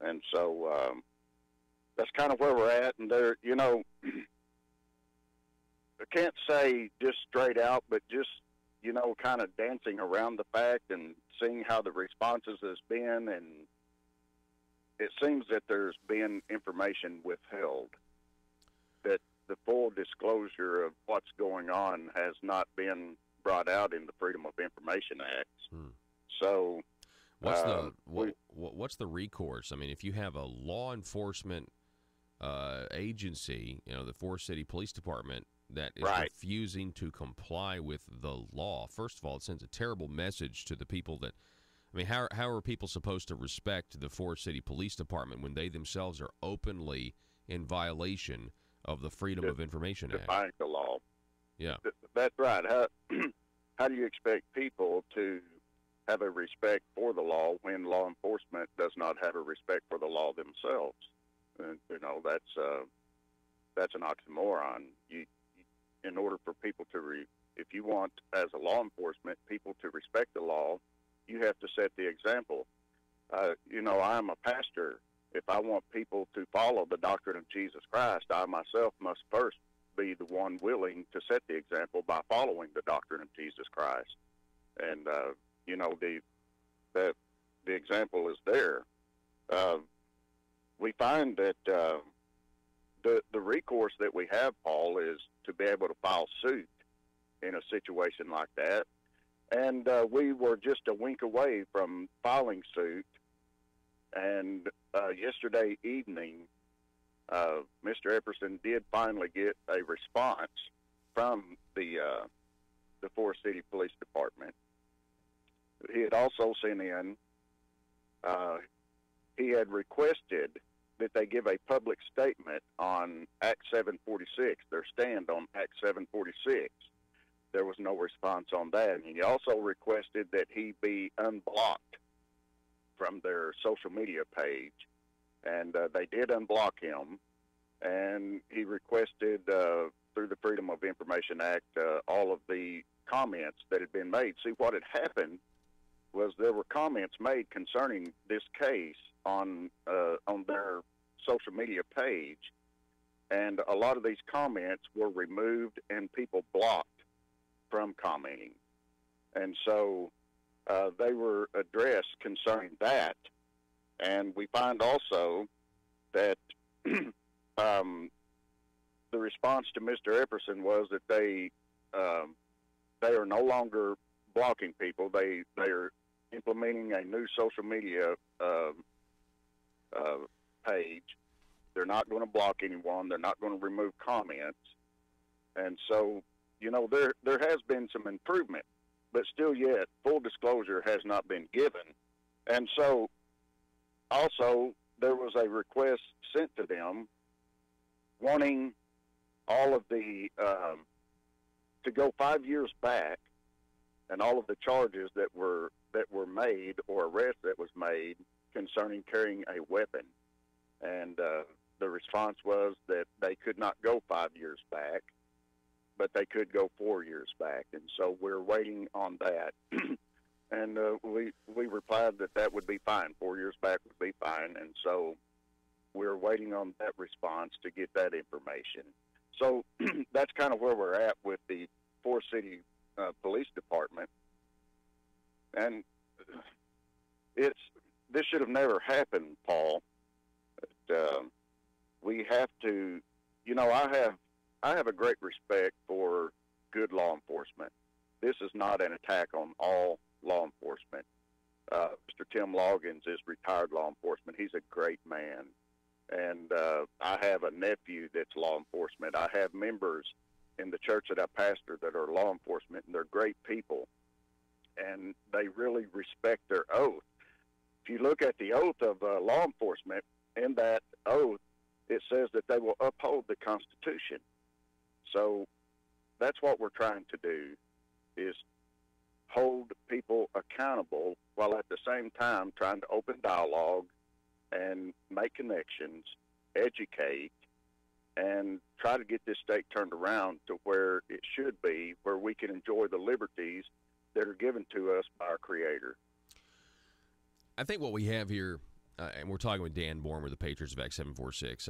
Speaker 10: And so that's kind of where we're at. And there, you know, I can't say just straight out, but just, you know, kind of dancing around the fact and seeing how the responses has been, and it seems that there's been information withheld, that the full disclosure of what's going on has not been brought out in the Freedom of Information Act. So
Speaker 1: what's the recourse? I mean, if you have a law enforcement agency, you know, the Forest City Police Department, that is refusing to comply with the law, first of all, it sends a terrible message to the people that, I mean, how are people supposed to respect the Forest City Police Department when they themselves are openly in violation of the Freedom of Information Act?
Speaker 10: Defying the law.
Speaker 1: Yeah.
Speaker 10: That's right. How do you expect people to have a respect for the law when law enforcement does not have a respect for the law themselves? And, you know, that's an oxymoron. In order for people to, if you want, as a law enforcement, people to respect the law, you have to set the example. You know, I'm a pastor. If I want people to follow the doctrine of Jesus Christ, I myself must first be the one willing to set the example by following the doctrine of Jesus Christ. And, you know, the example is there. We find that the recourse that we have, Paul, is to be able to file suit in a situation like that. And we were just a wink away from filing suit. And yesterday evening, Mr. Epperson did finally get a response from the Forest City Police Department. He had also sent in, he had requested that they give a public statement on Act 746, their stand on Act 746. There was no response on that. And he also requested that he be unblocked from their social media page. And they did unblock him. And he requested, through the Freedom of Information Act, all of the comments that had been made. See, what had happened was there were comments made concerning this case on their social media page, and a lot of these comments were removed and people blocked from commenting. And so they were addressed concerning that. And we find also that the response to Mr. Epperson was that they are no longer blocking people. They are implementing a new social media page. They're not going to block anyone. They're not going to remove comments. And so, you know, there has been some improvement, but still yet full disclosure has not been given. And so also there was a request sent to them wanting all of the to go 5 years back, and all of the charges that were made, or arrest that was made concerning carrying a weapon. And the response was that they could not go 5 years back, but they could go 4 years back. And so we're waiting on that. And we replied that would be fine. 4 years back would be fine. And so we're waiting on that response to get that information. So that's kind of where we're at with the Forest City Police Department. And this should have never happened, Paul. But, we have to, you know, I have a great respect for good law enforcement. This is not an attack on all law enforcement. Mr. Tim Loggins is retired law enforcement. He's a great man. And I have a nephew that's law enforcement. I have members in the church that I pastor that are law enforcement, and they're great people, and they really respect their oath. If you look at the oath of law enforcement, in that oath, it says that they will uphold the Constitution. So that's what we're trying to do, is hold people accountable while at the same time trying to open dialogue and make connections, educate, and try to get this state turned around to where it should be, where we can enjoy the liberties that are given to us by our Creator.
Speaker 1: I think what we have here, and we're talking with Dan Bourne with the Patriots of Act 746,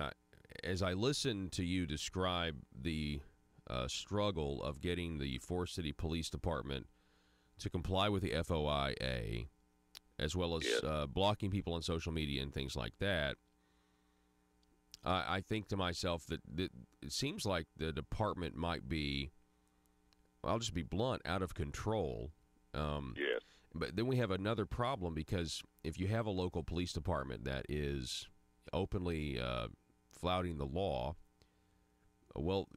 Speaker 1: as I listen to you describe the struggle of getting the Forest City Police Department to comply with the FOIA, as well as blocking people on social media and things like that, I think to myself that it seems like the department might be, I'll just be blunt, out of control.
Speaker 10: Yes.
Speaker 1: But then we have another problem, because if you have a local police department that is openly flouting the law, well,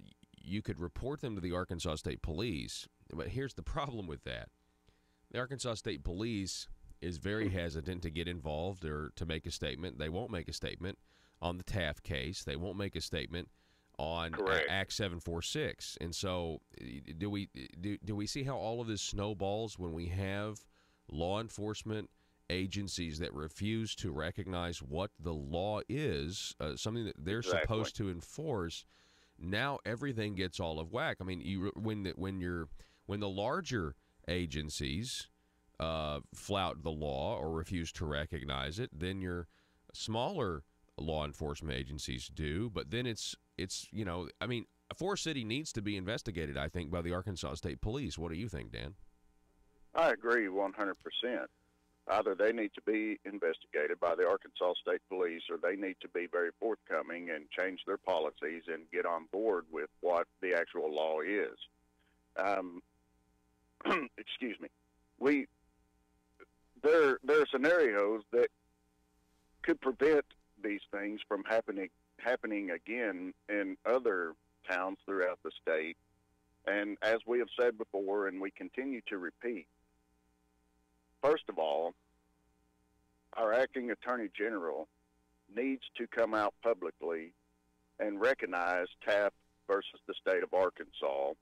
Speaker 1: you could report them to the Arkansas State Police. But here's the problem with that. The Arkansas State Police is very hesitant to get involved or to make a statement. They won't make a statement on the Taft case. They won't make a statement on Act 746. And so do we see how all of this snowballs when we have law enforcement agencies that refuse to recognize what the law is, something that they're supposed to enforce? Now everything gets all of whack. I mean, when the larger agencies flout the law or refuse to recognize it, then your smaller law enforcement agencies do. But then it's I mean, Forest City needs to be investigated, I think, by the Arkansas State Police. What do you think, Dan?
Speaker 10: I agree 100%. Either they need to be investigated by the Arkansas State Police, or they need to be very forthcoming and change their policies and get on board with what the actual law is. Excuse me. There are scenarios that could prevent these things from happening again in other towns throughout the state. And as we have said before, and we continue to repeat, first of all, our acting attorney general needs to come out publicly and recognize Taft versus the state of Arkansas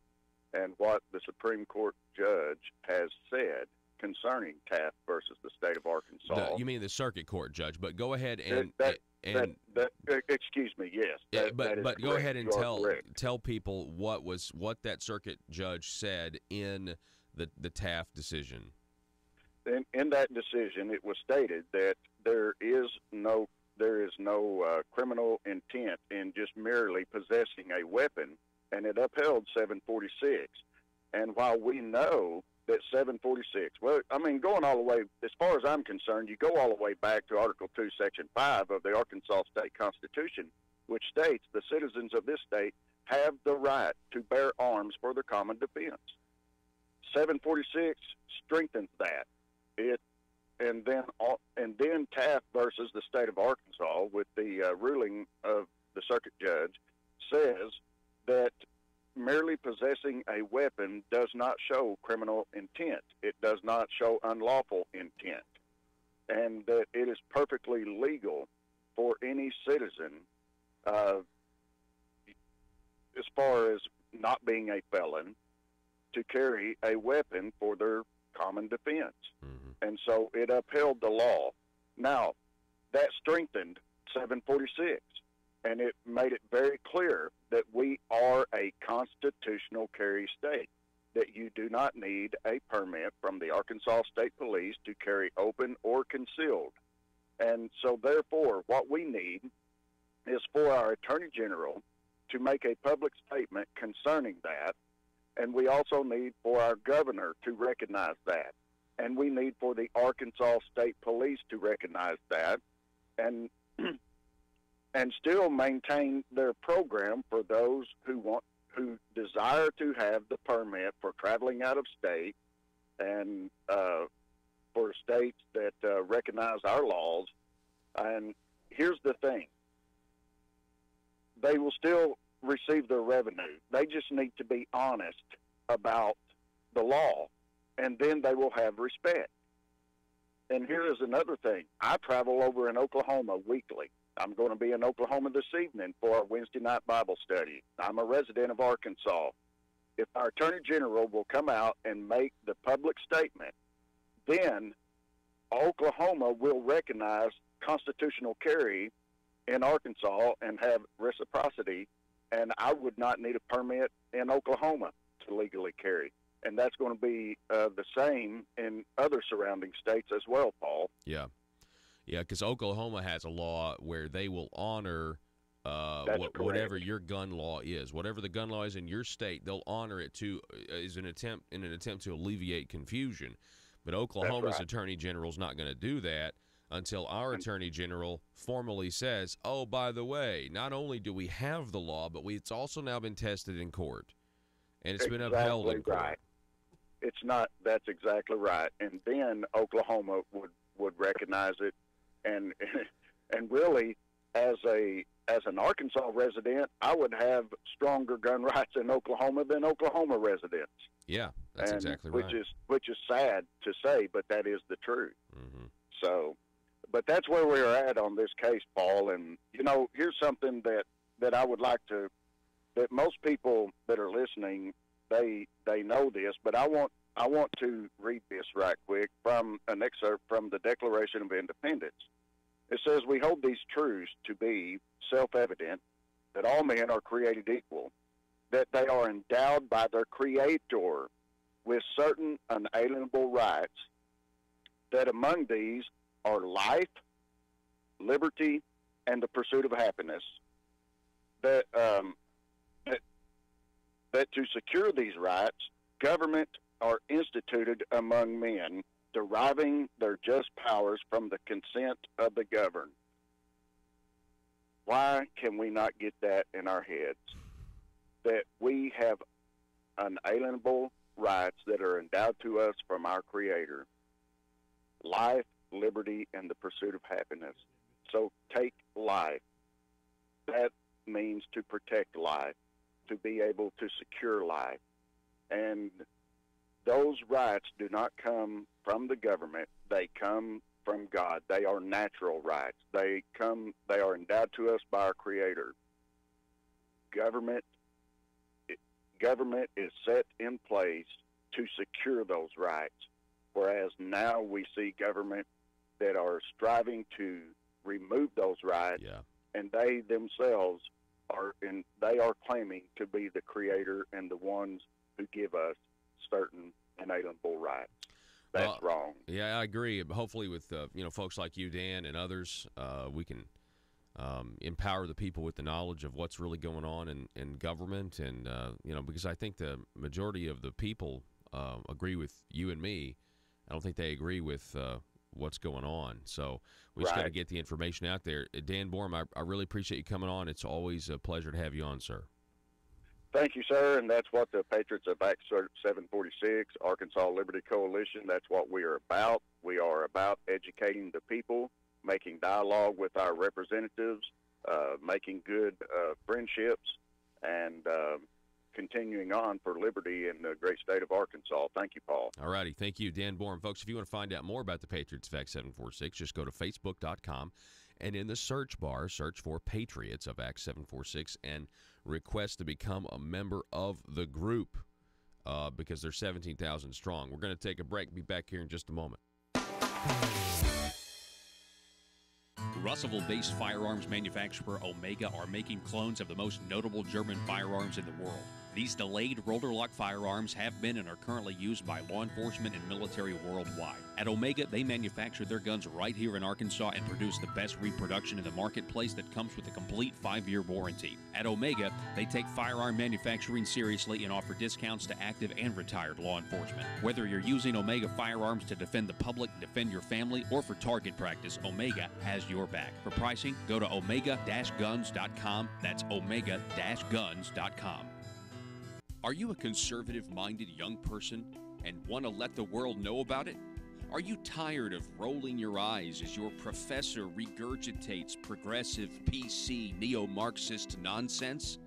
Speaker 10: and what the Supreme Court judge has said concerning Taft versus the state of Arkansas.
Speaker 1: You mean the circuit court judge? But go ahead and
Speaker 10: excuse me. Yes,
Speaker 1: but go
Speaker 10: correct.
Speaker 1: ahead and tell people what that circuit judge said in the Taft decision.
Speaker 10: In that decision, it was stated that there is no criminal intent in just merely possessing a weapon, and it upheld 746. And while we know that 746, well, I mean, going all the way, as far as I'm concerned, you go all the way back to Article 2, Section 5 of the Arkansas State Constitution, which states the citizens of this state have the right to bear arms for their common defense. 746 strengthens that. And then Taft versus the state of Arkansas, with the ruling of the circuit judge, says that merely possessing a weapon does not show criminal intent. It does not show unlawful intent, and that it is perfectly legal for any citizen, as far as not being a felon, to carry a weapon for their common defense. And so it upheld the law. Now, that strengthened 746, and it made it very clear that we are a constitutional carry state, that you do not need a permit from the Arkansas State Police to carry open or concealed. And so, therefore, what we need is for our Attorney General to make a public statement concerning that, and we also need for our governor to recognize that. And we need for the Arkansas State Police to recognize that and still maintain their program for those who desire to have the permit for traveling out of state, and for states that recognize our laws. And here's the thing. they will still receive their revenue. They just need to be honest about the law, and then they will have respect. And here is another thing. I travel over in Oklahoma weekly. I'm going to be in Oklahoma this evening for our Wednesday night Bible study. I'm a resident of Arkansas. If our Attorney General will come out and make the public statement, then Oklahoma will recognize constitutional carry in Arkansas and have reciprocity, and I would not need a permit in Oklahoma to legally carry. And that's going to be the same in other surrounding states as well, Paul.
Speaker 1: Yeah. Yeah, because Oklahoma has a law where they will honor whatever your gun law is. Whatever the gun law is in your state, they'll honor it in an attempt to alleviate confusion. But Oklahoma's Attorney General is not going to do that until our Attorney General formally says, oh, by the way, not only do we have the law, but it's also now been tested in court. And it's been upheld in court.
Speaker 10: Right. It's not. That's exactly right. And then Oklahoma would recognize it, and really, as an Arkansas resident, I would have stronger gun rights in Oklahoma than Oklahoma residents.
Speaker 1: Yeah, that's exactly right.
Speaker 10: Which is sad to say, but that is the truth.
Speaker 1: Mm-hmm.
Speaker 10: So, but that's where we're at on this case, Paul. And here's something that I would like to. That most people that are listening, they know this, but I want to read this right quick from an excerpt from the Declaration of Independence. It says, "We hold these truths to be self-evident, that all men are created equal, that they are endowed by their Creator with certain unalienable rights, that among these are life, liberty, and the pursuit of happiness, that to secure these rights, government are instituted among men, deriving their just powers from the consent of the governed." Why can we not get that in our heads? That we have unalienable rights that are endowed to us from our Creator. Life, liberty, and the pursuit of happiness. So take life. That means to protect life, to be able to secure life. And those rights do not come from the government. They come from God. They are natural rights. They are endowed to us by our Creator. Government is set in place to secure those rights, whereas now we see government that are striving to remove those rights, and they themselves are claiming to be the Creator and the ones who give us certain inalienable rights. That's wrong.
Speaker 1: Yeah, I agree. Hopefully, with folks like you, Dan, and others, we can empower the people with the knowledge of what's really going on in government, and because I think the majority of the people agree with you and me. I don't think they agree with what's going on. So we just got to get the information out there. Dan Borm, I really appreciate you coming on. It's always a pleasure to have you on, sir.
Speaker 10: Thank you, sir, and that's what the Patriots of Act 746, Arkansas Liberty Coalition, that's what we are about. We are about educating the people, making dialogue with our representatives, making good friendships, and continuing on for liberty in the great state of Arkansas. Thank you, Paul.
Speaker 1: All righty. Thank you, Dan Borm. Folks, if you want to find out more about the Patriots of Act 746, just go to Facebook.com, and in the search bar, search for Patriots of Act 746 and request to become a member of the group because they're 17,000 strong. We're going to take a break. Be back here in just a moment.
Speaker 7: Russellville-based firearms manufacturer Omega are making clones of the most notable German firearms in the world. These delayed rotor-lock firearms have been and are currently used by law enforcement and military worldwide. At Omega, they manufacture their guns right here in Arkansas and produce the best reproduction in the marketplace that comes with a complete 5-year warranty. At Omega, they take firearm manufacturing seriously and offer discounts to active and retired law enforcement. Whether you're using Omega firearms to defend the public, defend your family, or for target practice, Omega has your back. For pricing, go to omega-guns.com. That's omega-guns.com. Are you a conservative-minded young person and want to let the world know about it? Are you tired of rolling your eyes as your professor regurgitates progressive PC neo-Marxist nonsense?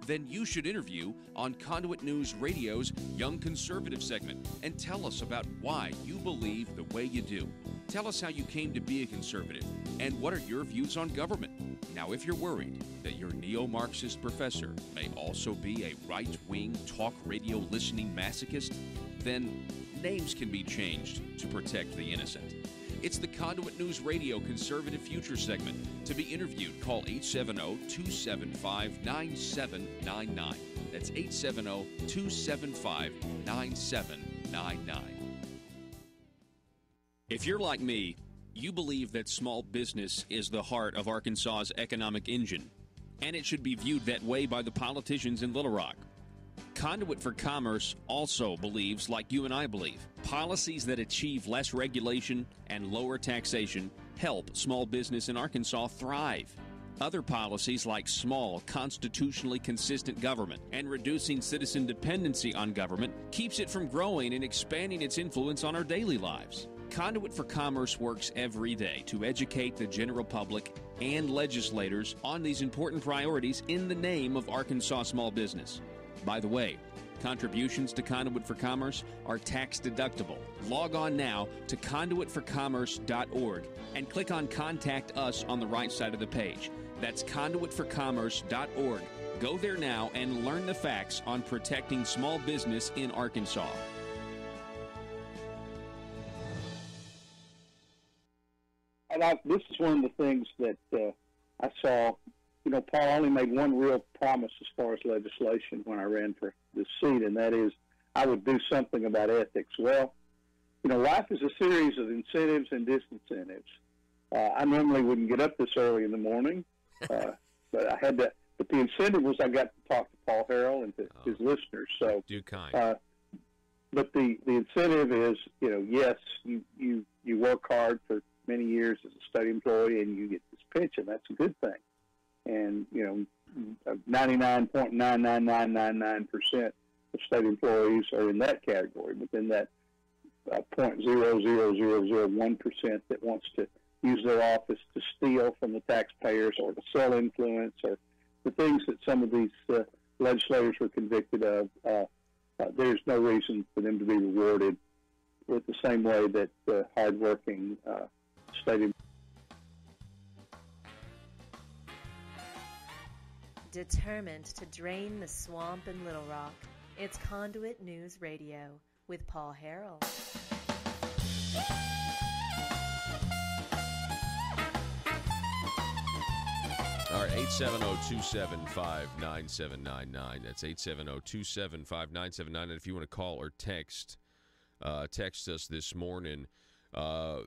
Speaker 7: Then you should interview on Conduit News Radio's Young Conservative segment and tell us about why you believe the way you do. Tell us how you came to be a conservative and what are your views on government. Now, if you're worried that your neo-Marxist professor may also be a right-wing talk radio listening masochist, then names can be changed to protect the innocent. It's the Conduit News Radio Conservative Future segment. To be interviewed, call 870-275-9799. That's 870-275-9799. If you're like me, you believe that small business is the heart of Arkansas's economic engine, and it should be viewed that way by the politicians in Little Rock. Conduit for Commerce also believes, like you and I believe, policies that achieve less regulation and lower taxation help small business in Arkansas thrive. Other policies like small, constitutionally consistent government and reducing citizen dependency on government keeps it from growing and expanding its influence on our daily lives. Conduit for Commerce works every day to educate the general public and legislators on these important priorities in the name of Arkansas small business. By the way, contributions to Conduit for Commerce are tax deductible. Log on now to conduitforcommerce.org and click on Contact Us on the right side of the page. That's conduitforcommerce.org. Go there now and learn the facts on protecting small business in Arkansas.
Speaker 6: And this is one of the things that I saw. You know, Paul only made one real promise as far as legislation when I ran for this seat, and that is I would do something about ethics. Well, you know, life is a series of incentives and disincentives. I normally wouldn't get up this early in the morning, but I had to. But the incentive was I got to talk to Paul Harrell and to his listeners. So,
Speaker 1: do kind.
Speaker 6: But the incentive is, you know, yes, you work hard for many years as a state employee and you get this pension. That's a good thing. And, you know, 99.99999% of state employees are in that category. But then that 0.00001% that wants to use their office to steal from the taxpayers or to sell influence or the things that some of these legislators were convicted of, there's no reason for them to be rewarded with the same way that hardworking state employees.
Speaker 4: Determined to drain the swamp in Little Rock, it's Conduit News Radio with Paul Harrell.
Speaker 1: All right, 870-275-9799. That's 870-275-9799. And if you want to call or text us this morning.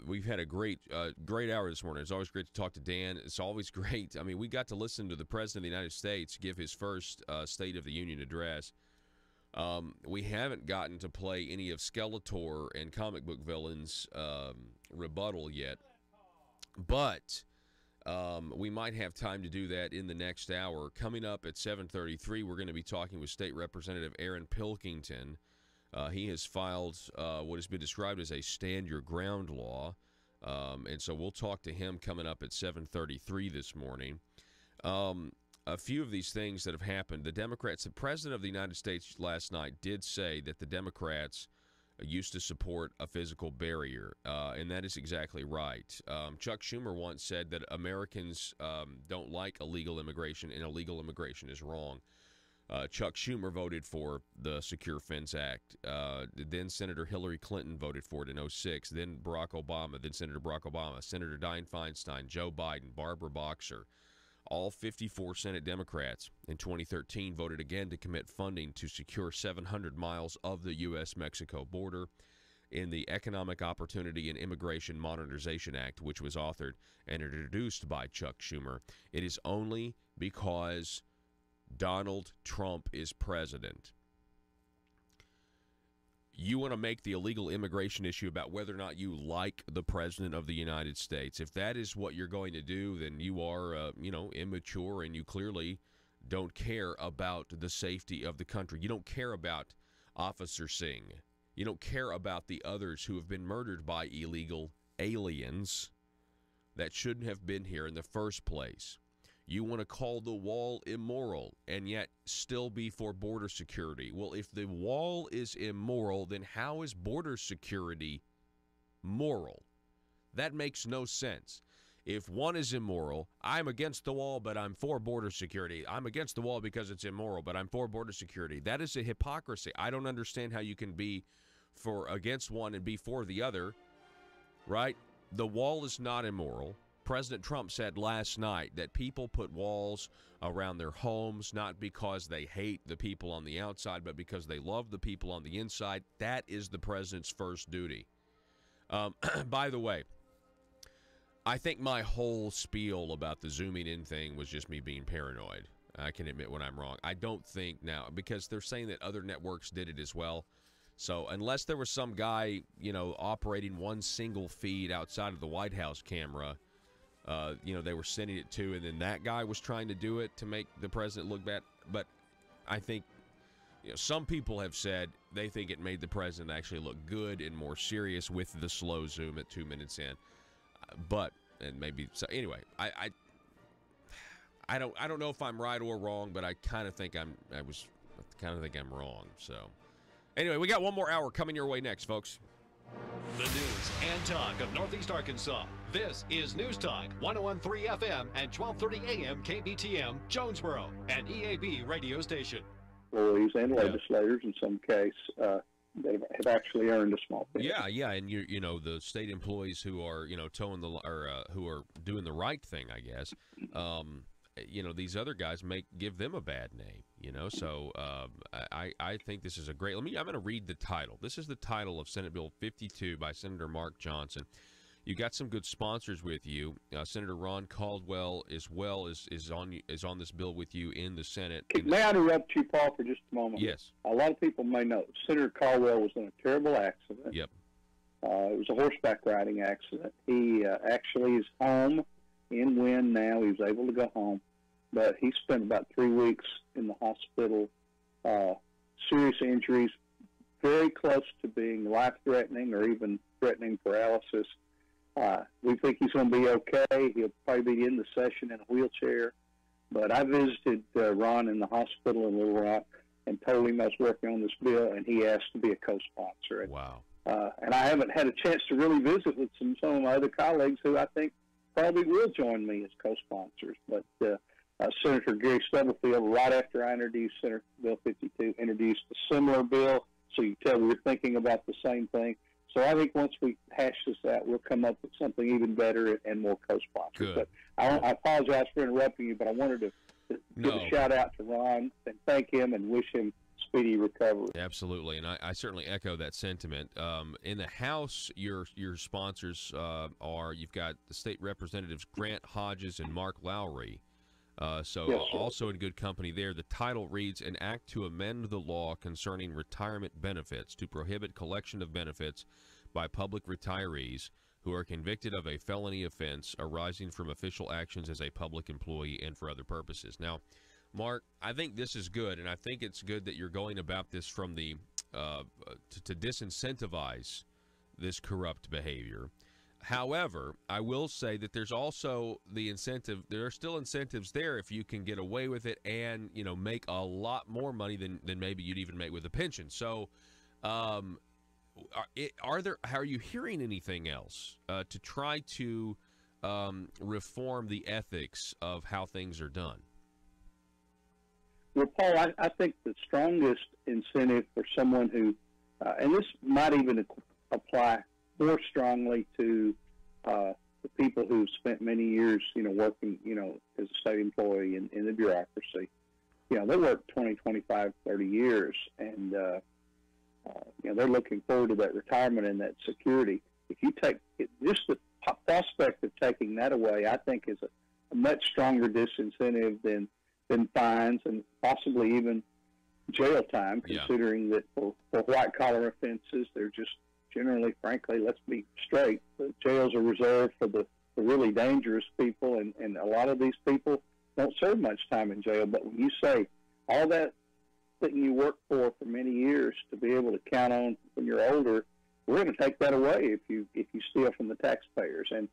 Speaker 1: We've had a great hour this morning. It's always great to talk to Dan. It's always great. I mean, we got to listen to the President of the United States give his first State of the Union address. We haven't gotten to play any of Skeletor and Comic Book Villain's rebuttal yet, but we might have time to do that in the next hour. Coming up at 7:33, we're going to be talking with State Representative Aaron Pilkington. He has filed what has been described as a stand your ground law, and so we'll talk to him coming up at 7:33 this morning. A few of these things that have happened. The Democrats, the President of the United States last night did say that the Democrats used to support a physical barrier, and that is exactly right. Chuck Schumer once said that Americans don't like illegal immigration, and illegal immigration is wrong. Chuck Schumer voted for the Secure Fence Act. Then Senator Hillary Clinton voted for it in 2006. Then Barack Obama. Then Senator Barack Obama. Senator Dianne Feinstein. Joe Biden. Barbara Boxer. All 54 Senate Democrats in 2013 voted again to commit funding to secure 700 miles of the U.S.-Mexico border in the Economic Opportunity and Immigration Modernization Act, which was authored and introduced by Chuck Schumer. It is only because Donald Trump is president. You want to make the illegal immigration issue about whether or not you like the president of the United States. If that is what you're going to do, then you are, immature, and you clearly don't care about the safety of the country. You don't care about Officer Singh. You don't care about the others who have been murdered by illegal aliens that shouldn't have been here in the first place. You want to call the wall immoral and yet still be for border security. Well, if the wall is immoral, then how is border security moral? That makes no sense. If one is immoral, I'm against the wall, but I'm for border security. I'm against the wall because it's immoral, but I'm for border security. That is a hypocrisy. I don't understand how you can be against one and be for the other, right? The wall is not immoral. President Trump said last night that people put walls around their homes not because they hate the people on the outside, but because they love the people on the inside. That is the president's first duty. By the way, I think my whole spiel about the zooming in thing was just me being paranoid. I can admit when I'm wrong. I don't think now, because they're saying that other networks did it as well. So unless there was some guy, operating one single feed outside of the White House camera, they were sending it to, and then that guy was trying to do it to make the president look bad. But I think, some people have said they think it made the president actually look good and more serious with the slow zoom at 2 minutes in. And maybe so. Anyway, I don't know if I'm right or wrong, but I kind of think I'm wrong. So anyway, we got one more hour coming your way next, folks.
Speaker 11: The news and talk of Northeast Arkansas. This is News Talk 101.3 FM and 1230 AM KBTM, Jonesboro, an EAB radio station.
Speaker 6: Employees and legislators, in some case, they have actually earned a small pension.
Speaker 1: Yeah, and the state employees who are towing who are doing the right thing, I guess. These other guys give them a bad name. So I think this is a great. I'm going to read the title. This is the title of Senate Bill 52 by Senator Mark Johnson. You got some good sponsors with you. Senator Ron Caldwell is on this bill with you in the Senate.
Speaker 6: May I interrupt you, Paul, for just a moment?
Speaker 1: Yes.
Speaker 6: A lot of people may know Senator Caldwell was in a terrible accident.
Speaker 1: Yep.
Speaker 6: It was a horseback riding accident. He actually is home in Wynn now. He was able to go home, but he spent about 3 weeks in the hospital. Serious injuries, very close to being life-threatening or even threatening paralysis. We think he's going to be okay. He'll probably be in the session in a wheelchair. But I visited Ron in the hospital in Little Rock and told him I was working on this bill, and he asked to be a co-sponsor.
Speaker 1: Wow.
Speaker 6: And I haven't had a chance to really visit with some of my other colleagues who I think probably will join me as co-sponsors. But Senator Gary Stubblefield, right after I introduced Senate Bill 52, introduced a similar bill, so you tell we're thinking about the same thing. So I think once we hash this out, we'll come up with something even better and more co-sponsors.
Speaker 1: Good.
Speaker 6: But I apologize for interrupting you, but I wanted to give a shout-out to Ron and thank him and wish him speedy recovery.
Speaker 1: Absolutely, and I certainly echo that sentiment. In the House, your sponsors you've got the state representatives Grant Hodges and Mark Lowry.
Speaker 6: Yes,
Speaker 1: also in good company there. The title reads, "An Act to Amend the Law Concerning Retirement Benefits to Prohibit Collection of Benefits by Public Retirees who are convicted of a felony offense arising from official actions as a public employee and for other purposes." Now, Mark, I think this is good, and I think it's good that you're going about this from the to disincentivize this corrupt behavior. However, I will say that there's also the incentive. There are still incentives there if you can get away with it and make a lot more money than maybe you'd even make with a pension. So, are you hearing anything else to try to reform the ethics of how things are done?
Speaker 6: Well, Paul, I think the strongest incentive for someone who, and this might even apply more strongly to the people who've spent many years, working, as a state employee in the bureaucracy. They work 20, 25, 30 years, and, they're looking forward to that retirement and that security. If you take it, just the prospect of taking that away, I think is a much stronger disincentive than fines and possibly even jail time, considering that for white-collar offenses, they're just generally, frankly, let's be straight, the jails are reserved for the really dangerous people, and a lot of these people don't serve much time in jail. But when you say all that thing you worked for many years to be able to count on when you're older, we're going to take that away if you steal from the taxpayers. And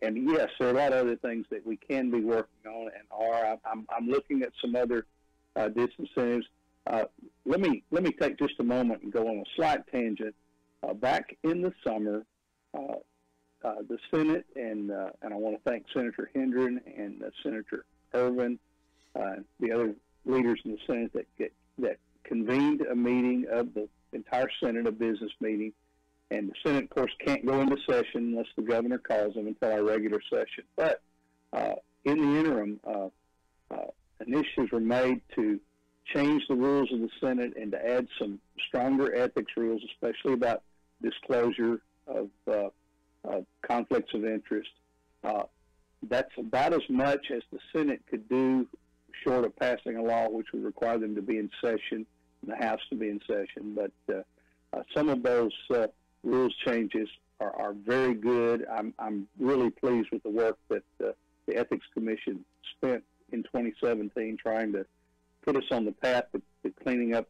Speaker 6: yes, there are a lot of other things that we can be working on and are. I'm looking at some other disincentives. Let me take just a moment and go on a slight tangent. Back in the summer, the Senate and I want to thank Senator Hendren and Senator Ervin, the other leaders in the Senate that convened a meeting of the entire Senate, a business meeting. And the Senate, of course, can't go into session unless the governor calls them until our regular session. But in the interim, initiatives were made to change the rules of the Senate and to add some stronger ethics rules, especially about disclosure of conflicts of interest. That's about as much as the Senate could do short of passing a law which would require them to be in session and the House to be in session. But some of those rules changes are very good. I'm really pleased with the work that the Ethics Commission spent in 2017 trying to put us on the path to cleaning up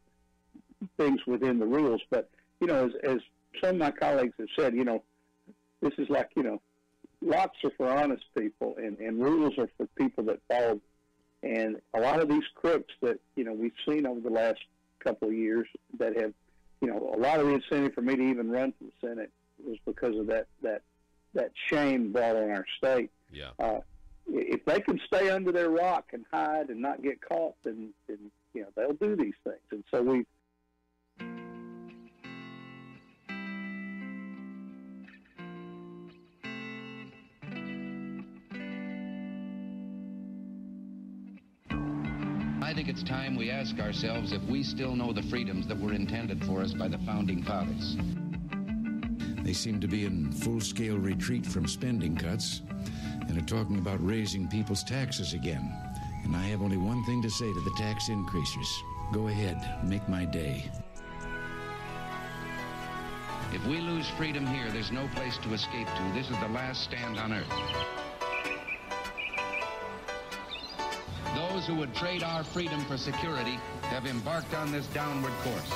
Speaker 6: things within the rules. But, as some of my colleagues have said, this is like, locks are for honest people and rules are for people that follow. And a lot of these crooks that, we've seen over the last couple of years that have, a lot of the incentive for me to even run for the Senate was because of that shame brought on our state.
Speaker 1: Yeah.
Speaker 6: If they can stay under their rock and hide and not get caught, then they'll do these things. And so we.
Speaker 2: I think it's time we ask ourselves if we still know the freedoms that were intended for us by the Founding Fathers.
Speaker 3: They seem to be in full-scale retreat from spending cuts and are talking about raising people's taxes again. And I have only one thing to say to the tax increasers. Go ahead, make my day.
Speaker 2: If we lose freedom here, there's no place to escape to. This is the last stand on earth. Those who would trade our freedom for security have embarked on this downward course.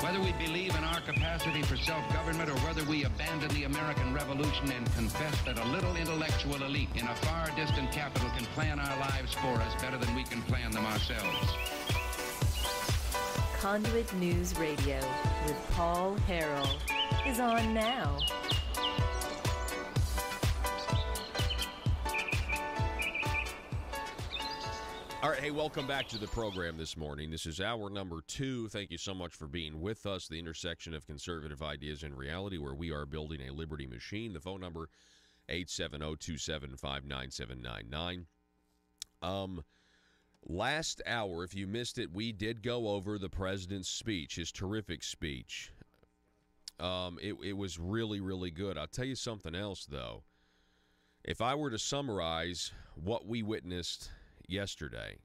Speaker 2: Whether we believe in our capacity for self-government or whether we abandon the American Revolution and confess that a little intellectual elite in a far distant capital can plan our lives for us better than we can plan them ourselves.
Speaker 4: Conduit News Radio with Paul Harrell is on now.
Speaker 1: All right, hey, welcome back to the program this morning. This is hour number 2. Thank you so much for being with us. The intersection of conservative ideas and reality, where we are building a liberty machine. The phone number, 870-275-9799. Last hour, if you missed it, we did go over the president's speech, his terrific speech. It was really, really good. I'll tell you something else, though. If I were to summarize what we witnessed yesterday,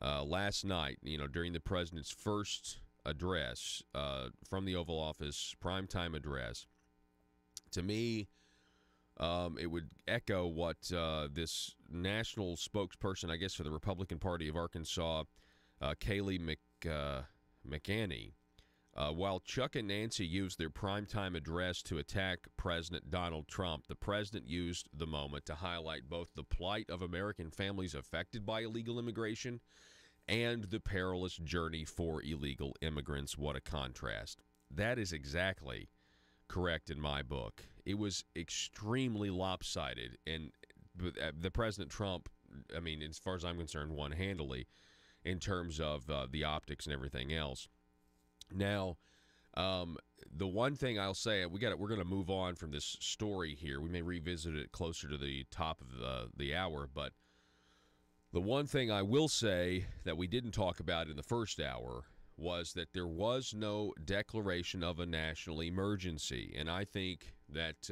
Speaker 1: last night, during the president's first address from the Oval Office, primetime address, to me, it would echo what this national spokesperson, I guess, for the Republican Party of Arkansas, Kayleigh McEnany, while Chuck and Nancy used their primetime address to attack President Donald Trump, the president used the moment to highlight both the plight of American families affected by illegal immigration and the perilous journey for illegal immigrants. What a contrast. That is exactly correct in my book. It was extremely lopsided, and the President Trump, I mean, as far as I'm concerned, won handily in terms of the optics and everything else. Now, the one thing I'll say, we're going to move on from this story here. We may revisit it closer to the top of the hour, but the one thing I will say that we didn't talk about in the first hour was that there was no declaration of a national emergency, and I think that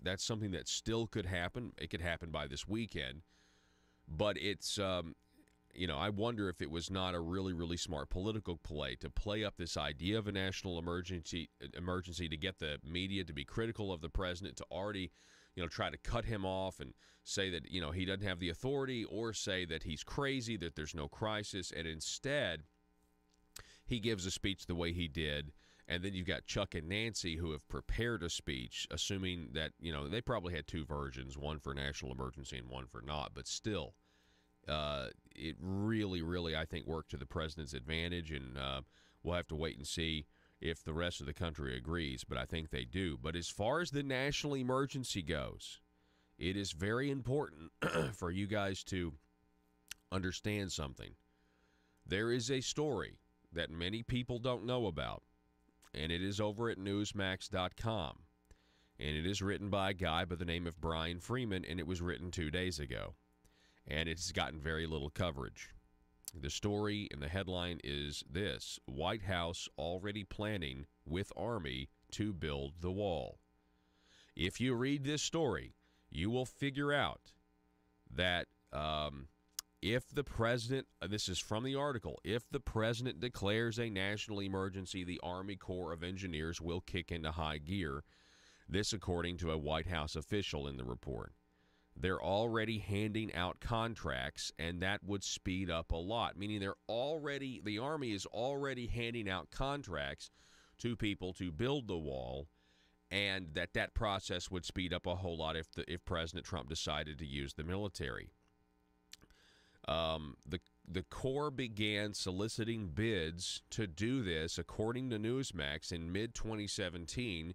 Speaker 1: that's something that still could happen. It could happen by this weekend, but it's I wonder if it was not a really, really smart political play to play up this idea of a national emergency to get the media to be critical of the president, to already try to cut him off and say that, he doesn't have the authority, or say that he's crazy, that there's no crisis. And instead, he gives a speech the way he did. And then you've got Chuck and Nancy, who have prepared a speech, assuming that, they probably had two versions, one for national emergency and one for not. But still, it really, really, I think, worked to the president's advantage. And we'll have to wait and see if the rest of the country agrees. But I think they do. But as far as the national emergency goes, it is very important for you guys to understand something. There is a story that many people don't know about, and it is over at Newsmax.com. And it is written by a guy by the name of Brian Freeman, and it was written 2 days ago. And it's gotten very little coverage. The story and the headline is this: White House already planning with Army to build the wall. If you read this story, you will figure out that if the president, this is from the article, if the president declares a national emergency, the Army Corps of Engineers will kick into high gear. This according to a White House official in the report. They're already handing out contracts, and that would speed up a lot, meaning the Army is already handing out contracts to people to build the wall, and that process would speed up a whole lot if President Trump decided to use the military. The Corps began soliciting bids to do this, according to Newsmax, in mid-2017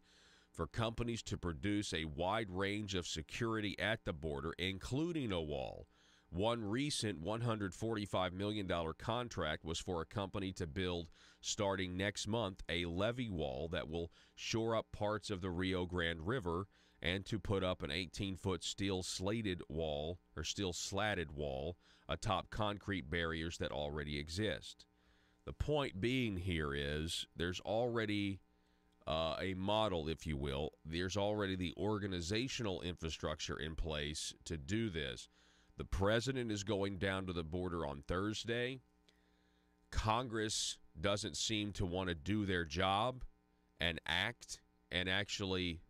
Speaker 1: for companies to produce a wide range of security at the border, including a wall. One recent $145 million contract was for a company to build, starting next month, a levee wall that will shore up parts of the Rio Grande River and to put up an 18-foot steel slatted wall atop concrete barriers that already exist. The point being here is there's already a model, if you will. There's already the organizational infrastructure in place to do this. The president is going down to the border on Thursday. Congress doesn't seem to want to do their job and act and actually,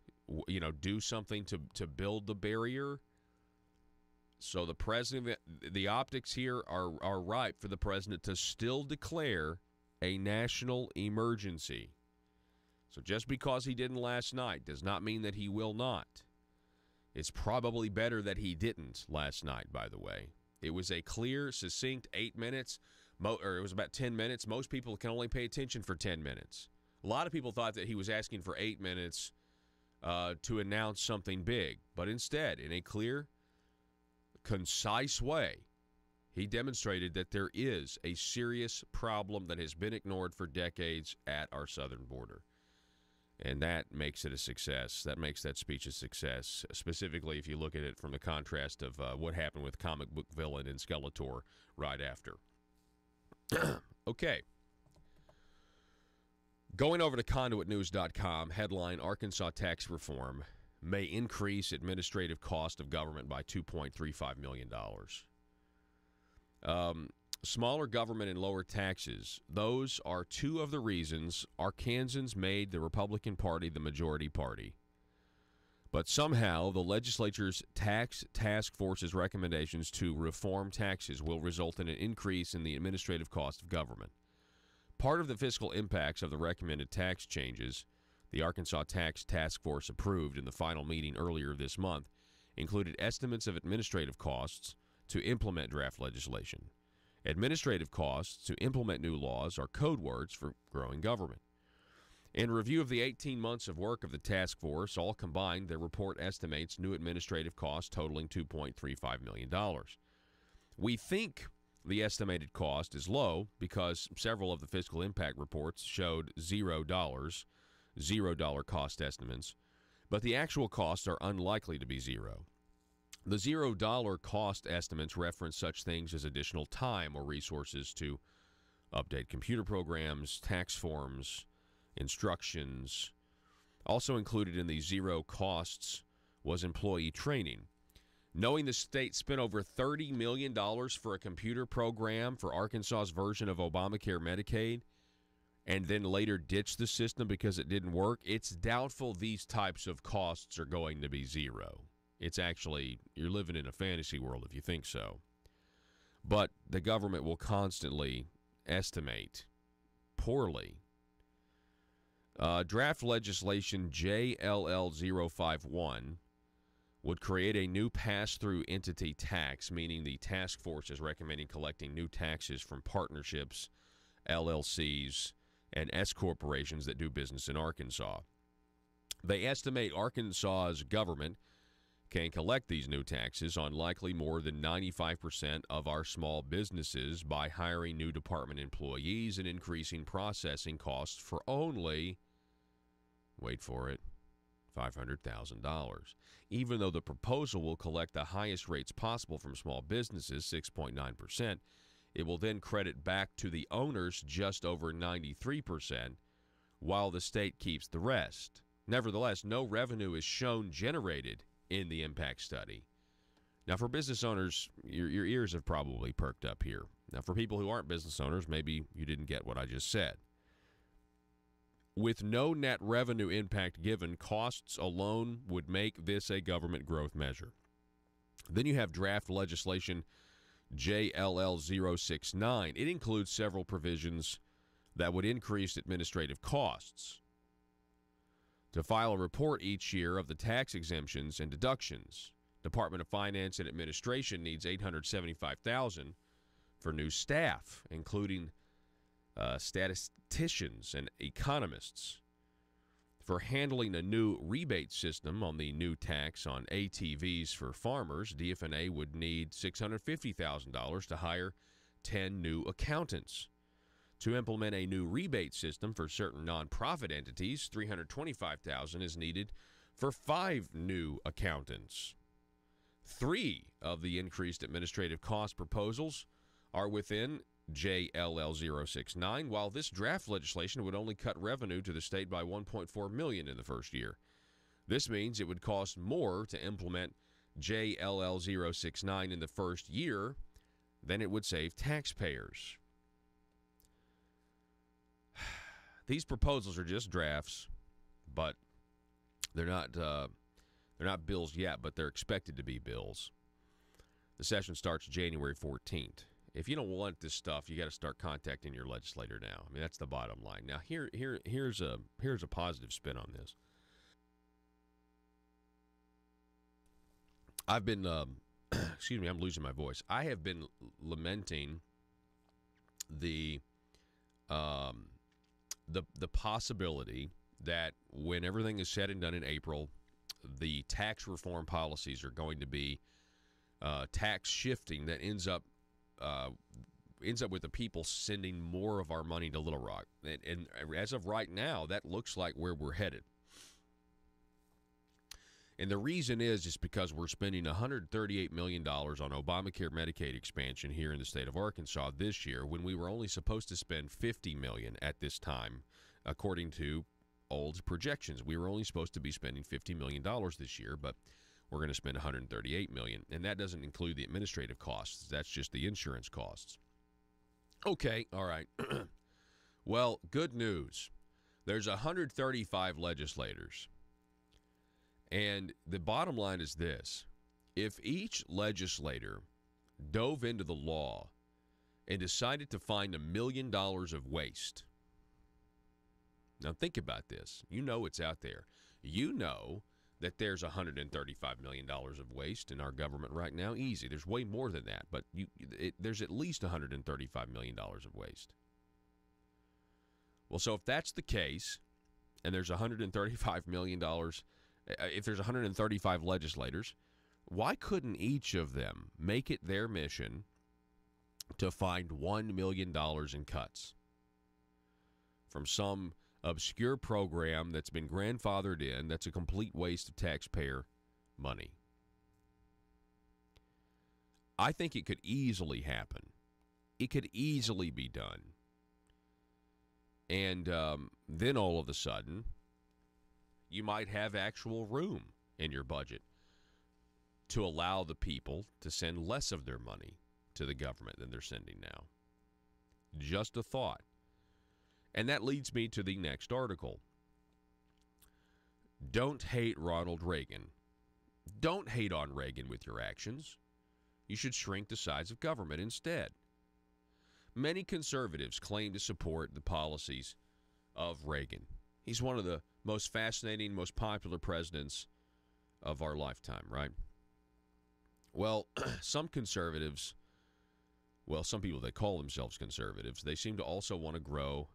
Speaker 1: do something to build the barrier. So the president, the optics here are ripe for the president to still declare a national emergency. So just because he didn't last night does not mean that he will not. It's probably better that he didn't last night, by the way. It was a clear, succinct 8 minutes, or it was about 10 minutes. Most people can only pay attention for 10 minutes. A lot of people thought that he was asking for 8 minutes to announce something big. But instead, in a clear, concise way, he demonstrated that there is a serious problem that has been ignored for decades at our southern border. And that makes it a success. That makes that speech a success, specifically if you look at it from the contrast of what happened with comic book villain and Skeletor right after. Okay. Going over to ConduitNews.com, headline, Arkansas tax reform may increase administrative cost of government by $2.35 million. Smaller government and lower taxes, those are two of the reasons Arkansans made the Republican Party the majority party. But somehow the legislature's tax task force's recommendations to reform taxes will result in an increase in the administrative cost of government. Part of the fiscal impacts of the recommended tax changes the Arkansas Tax Task Force approved in the final meeting earlier this month included estimates of administrative costs to implement draft legislation. Administrative costs to implement new laws are code words for growing government. In review of the 18 months of work of the task force, all combined, their report estimates new administrative costs totaling $2.35 million. We think the estimated cost is low because several of the fiscal impact reports showed $0 cost estimates, but the actual costs are unlikely to be zero. The $0 cost estimates reference such things as additional time or resources to update computer programs, tax forms, instructions. Also included in the zero costs was employee training. Knowing the state spent over $30 million for a computer program for Arkansas's version of Obamacare Medicaid and then later ditched the system because it didn't work, it's doubtful these types of costs are going to be zero. It's actually, you're living in a fantasy world if you think so. But the government will constantly estimate poorly. Draft legislation JLL051 would create a new pass-through entity tax, meaning the task force is recommending collecting new taxes from partnerships, LLCs, and S corporations that do business in Arkansas. They estimate Arkansas's government can collect these new taxes on likely more than 95% of our small businesses by hiring new department employees and increasing processing costs for only, wait for it, $500,000. Even though the proposal will collect the highest rates possible from small businesses, 6.9%, it will then credit back to the owners just over 93%, while the state keeps the rest. Nevertheless, no revenue is shown generated in the impact study. Now, for business owners, your ears have probably perked up here. Now, for people who aren't business owners, maybe you didn't get what I just said. With no net revenue impact given, costs alone would make this a government growth measure. Then you have draft legislation JLL069. It includes several provisions that would increase administrative costs. To file a report each year of the tax exemptions and deductions, Department of Finance and Administration needs $875,000 for new staff, including statisticians and economists. For handling a new rebate system on the new tax on ATVs for farmers, DFNA would need $650,000 to hire 10 new accountants. To implement a new rebate system for certain nonprofit entities, $325,000 is needed for 5 new accountants. 3 of the increased administrative cost proposals are within JLL069, while this draft legislation would only cut revenue to the state by $1.4 million in the first year. This means it would cost more to implement JLL069 in the first year than it would save taxpayers. These proposals are just drafts, but they're not bills yet, but they're expected to be bills. The session starts January 14th. If you don't want this stuff, you got to start contacting your legislator now. I mean, that's the bottom line. Now, here's a positive spin on this. I've been, excuse me, I'm losing my voice. I have been lamenting the possibility that when everything is said and done in April, the tax reform policies are going to be tax shifting that ends up with the people sending more of our money to Little Rock. And as of right now, that looks like where we're headed. And the reason is just because we're spending $138 million on Obamacare Medicaid expansion here in the state of Arkansas this year, when we were only supposed to spend $50 million at this time, according to old projections. We were only supposed to be spending $50 million this year, but we're going to spend $138 million, and that doesn't include the administrative costs. That's just the insurance costs. Okay, all right. Well, good news. There's 135 legislators. And the bottom line is this. If each legislator dove into the law and decided to find $1 million of waste, now think about this. You know it's out there. You know that there's $135 million of waste in our government right now. Easy. There's way more than that, but there's at least $135 million of waste. Well, so if that's the case, and there's $135 million, if there's 135 legislators, why couldn't each of them make it their mission to find $1 million in cuts from some obscure program that's been grandfathered in, that's a complete waste of taxpayer money? I think it could easily happen. It could easily be done. And then all of a sudden, you might have actual room in your budget to allow the people to send less of their money to the government than they're sending now. Just a thought. And that leads me to the next article. Don't hate Ronald Reagan. Don't hate on Reagan with your actions. You should shrink the size of government instead. Many conservatives claim to support the policies of Reagan. He's one of the most fascinating, most popular presidents of our lifetime, right? Well, some conservatives, some people that call themselves conservatives, they seem to also want to grow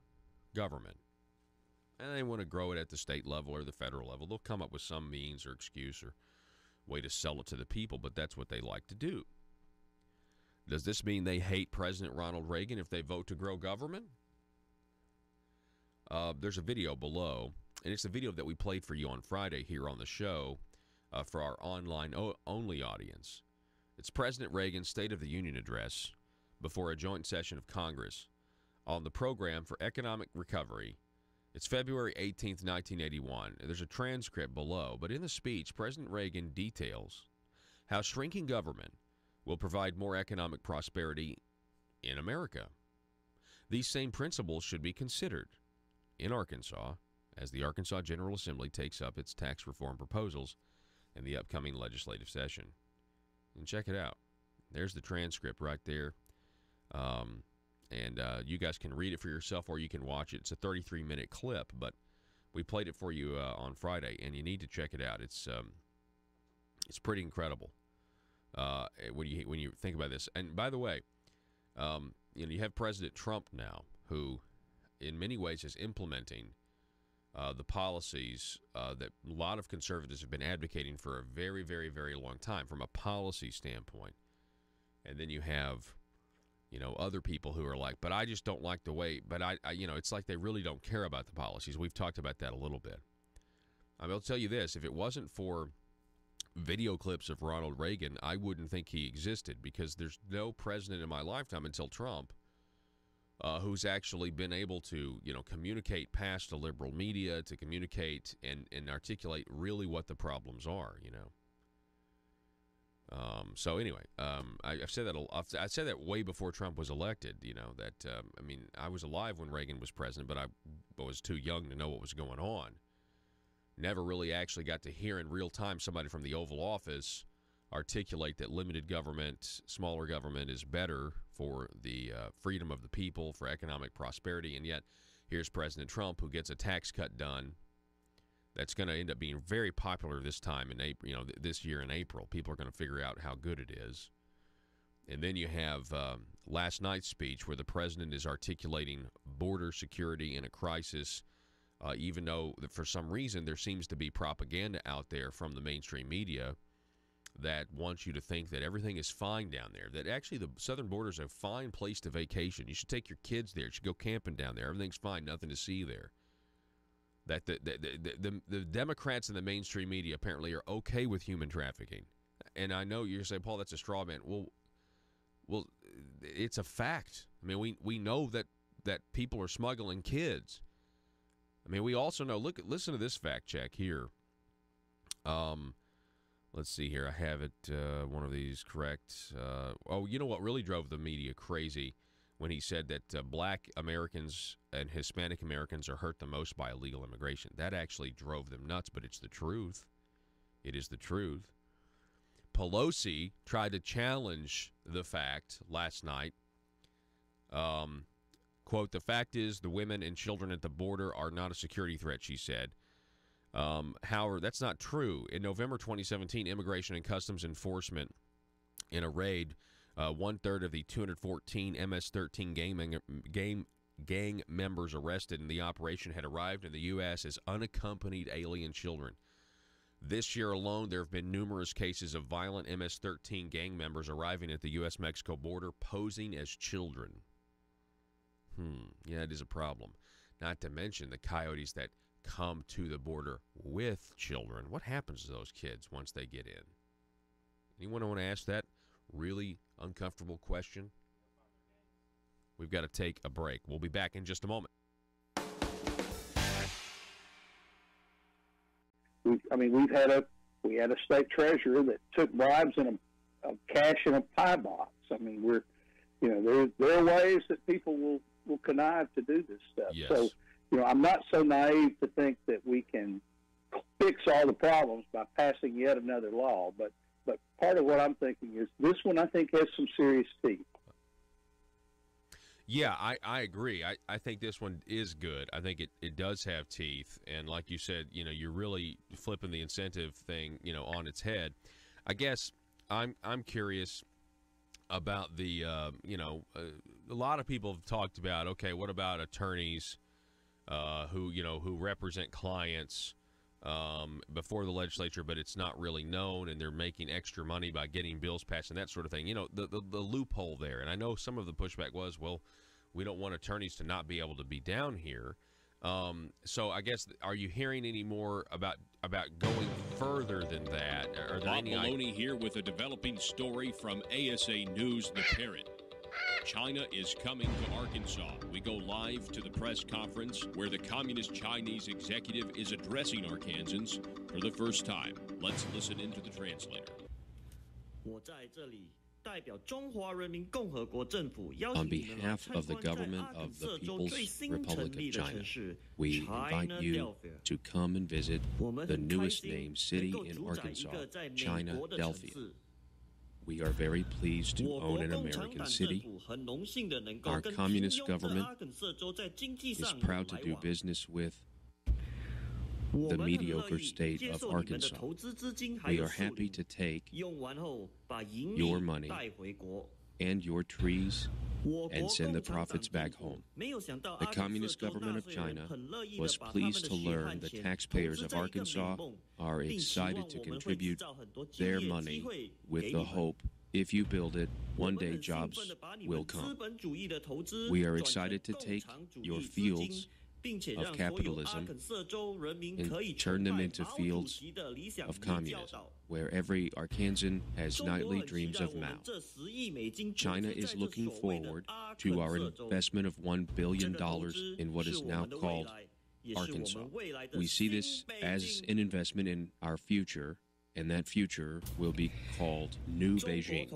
Speaker 1: government. And they want to grow it at the state level or the federal level. They'll come up with some means or excuse or way to sell it to the people, but that's what they like to do. Does this mean they hate President Ronald Reagan if they vote to grow government? There's a video below, and it's a video that we played for you on Friday here on the show for our online-only audience. It's President Reagan's State of the Union address before a joint session of Congress on the program for economic recovery. It's February 18th, 1981. There's a transcript below, but in the speech, President Reagan details how shrinking government will provide more economic prosperity in America. These same principles should be considered in Arkansas as the Arkansas General Assembly takes up its tax reform proposals in the upcoming legislative session. And check it out. There's the transcript right there. And you guys can read it for yourself or you can watch it. It's a 33-minute clip, but we played it for you on Friday, and you need to check it out. It's pretty incredible when you think about this. And by the way, you have President Trump now, who in many ways is implementing the policies that a lot of conservatives have been advocating for a very, very, very long time from a policy standpoint. And then you have other people who are like, but I just don't like the way, but I it's like they really don't care about the policies. We've talked about that a little bit. I will tell you this, if it wasn't for video clips of Ronald Reagan, I wouldn't think he existed, because there's no president in my lifetime until Trump who's actually been able to, communicate past the liberal media, to communicate and articulate really what the problems are, So anyway, I've said that I said that way before Trump was elected. I was alive when Reagan was president, but I was too young to know what was going on. Never really actually got to hear in real time somebody from the Oval Office articulate that limited government, smaller government is better for the freedom of the people, for economic prosperity. And yet, here's President Trump, who gets a tax cut done that's going to end up being very popular this time in April. This year in April, people are going to figure out how good it is. And then you have last night's speech where the president is articulating border security in a crisis, even though for some reason there seems to be propaganda out there from the mainstream media that wants you to think that everything is fine down there, that actually the southern border is a fine place to vacation. You should take your kids there. You should go camping down there. Everything's fine, nothing to see there. That the Democrats and the mainstream media apparently are okay with human trafficking. And I know you're saying, Paul, that's a straw man. Well, it's a fact. I mean, we know that people are smuggling kids. I mean, we also know, listen to this fact check here. Let's see here. I have it, one of these correct. You know what really drove the media crazy? When he said that black Americans and Hispanic Americans are hurt the most by illegal immigration. That actually drove them nuts, but it's the truth. It is the truth. Pelosi tried to challenge the fact last night. Quote, the fact is the women and children at the border are not a security threat, she said. However, that's not true. In November 2017, Immigration and Customs Enforcement, in a raid, one-third of the 214 MS-13 gang members arrested in the operation had arrived in the U.S. as unaccompanied alien children. This year alone, there have been numerous cases of violent MS-13 gang members arriving at the U.S.-Mexico border posing as children. Yeah, it is a problem. Not to mention the coyotes that come to the border with children. What happens to those kids once they get in? Anyone want to ask that really uncomfortable question? We've got to take a break. We'll be back in just a moment.
Speaker 6: We had a state treasurer that took bribes in a cash in a pie box. I mean, there are ways that people will connive to do this stuff.
Speaker 1: Yes.
Speaker 6: So, I'm not so naive to think that we can fix all the problems by passing yet another law. But part of what I'm thinking is this one I think has some serious teeth.
Speaker 1: Yeah, I agree. I think this one is good. I think it does have teeth. And like you said, you're really flipping the incentive thing, on its head. I guess I'm curious about the, a lot of people have talked about, okay, what about attorneys who represent clients before the legislature, but it's not really known, and they're making extra money by getting bills passed and that sort of thing. The loophole there. And I know some of the pushback was, well, we don't want attorneys to not be able to be down here. So I guess, are you hearing any more about going further than that? Are there
Speaker 7: Bob
Speaker 1: any
Speaker 7: Maloney here with a developing story from ASA News, The Parrot. China is coming to Arkansas. We go live to the press conference where the Communist Chinese executive is addressing Arkansans for the first time. Let's listen into the translator.
Speaker 12: On behalf of the government of the People's Republic of China, we invite you to come and visit the newest named city in Arkansas, China, Delphia. We are very pleased to own an American city. Our communist government is proud to do business with the mediocre state of Arkansas. We are happy to take your money and your trees and send the profits back home. The Communist government of China was pleased to learn the taxpayers of Arkansas are excited to contribute their money with the hope, if you build it, one day jobs will come. We are excited to take your fields of capitalism and turn them into fields of communism, where every Arkansan has nightly dreams of Mao. China is looking forward to our investment of $1 billion in what is now called Arkansas. We see this as an investment in our future, and that future will be called New Beijing.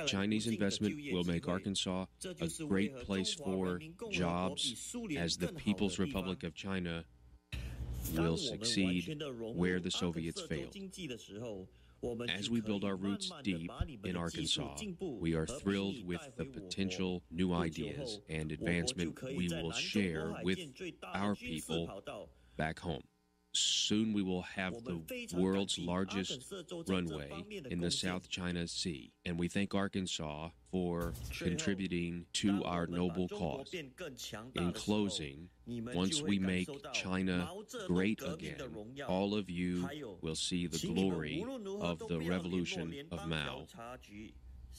Speaker 12: Chinese investment will make Arkansas a great place for jobs, as the People's Republic of China will succeed where the Soviets failed. As we build our roots deep in Arkansas, we are thrilled with the potential new ideas and advancement we will share with our people back home. Soon we will have the world's largest runway in the South China Sea, and we thank Arkansas for contributing to our noble cause. In closing, once we make China great again, all of you will see the glory of the revolution of Mao.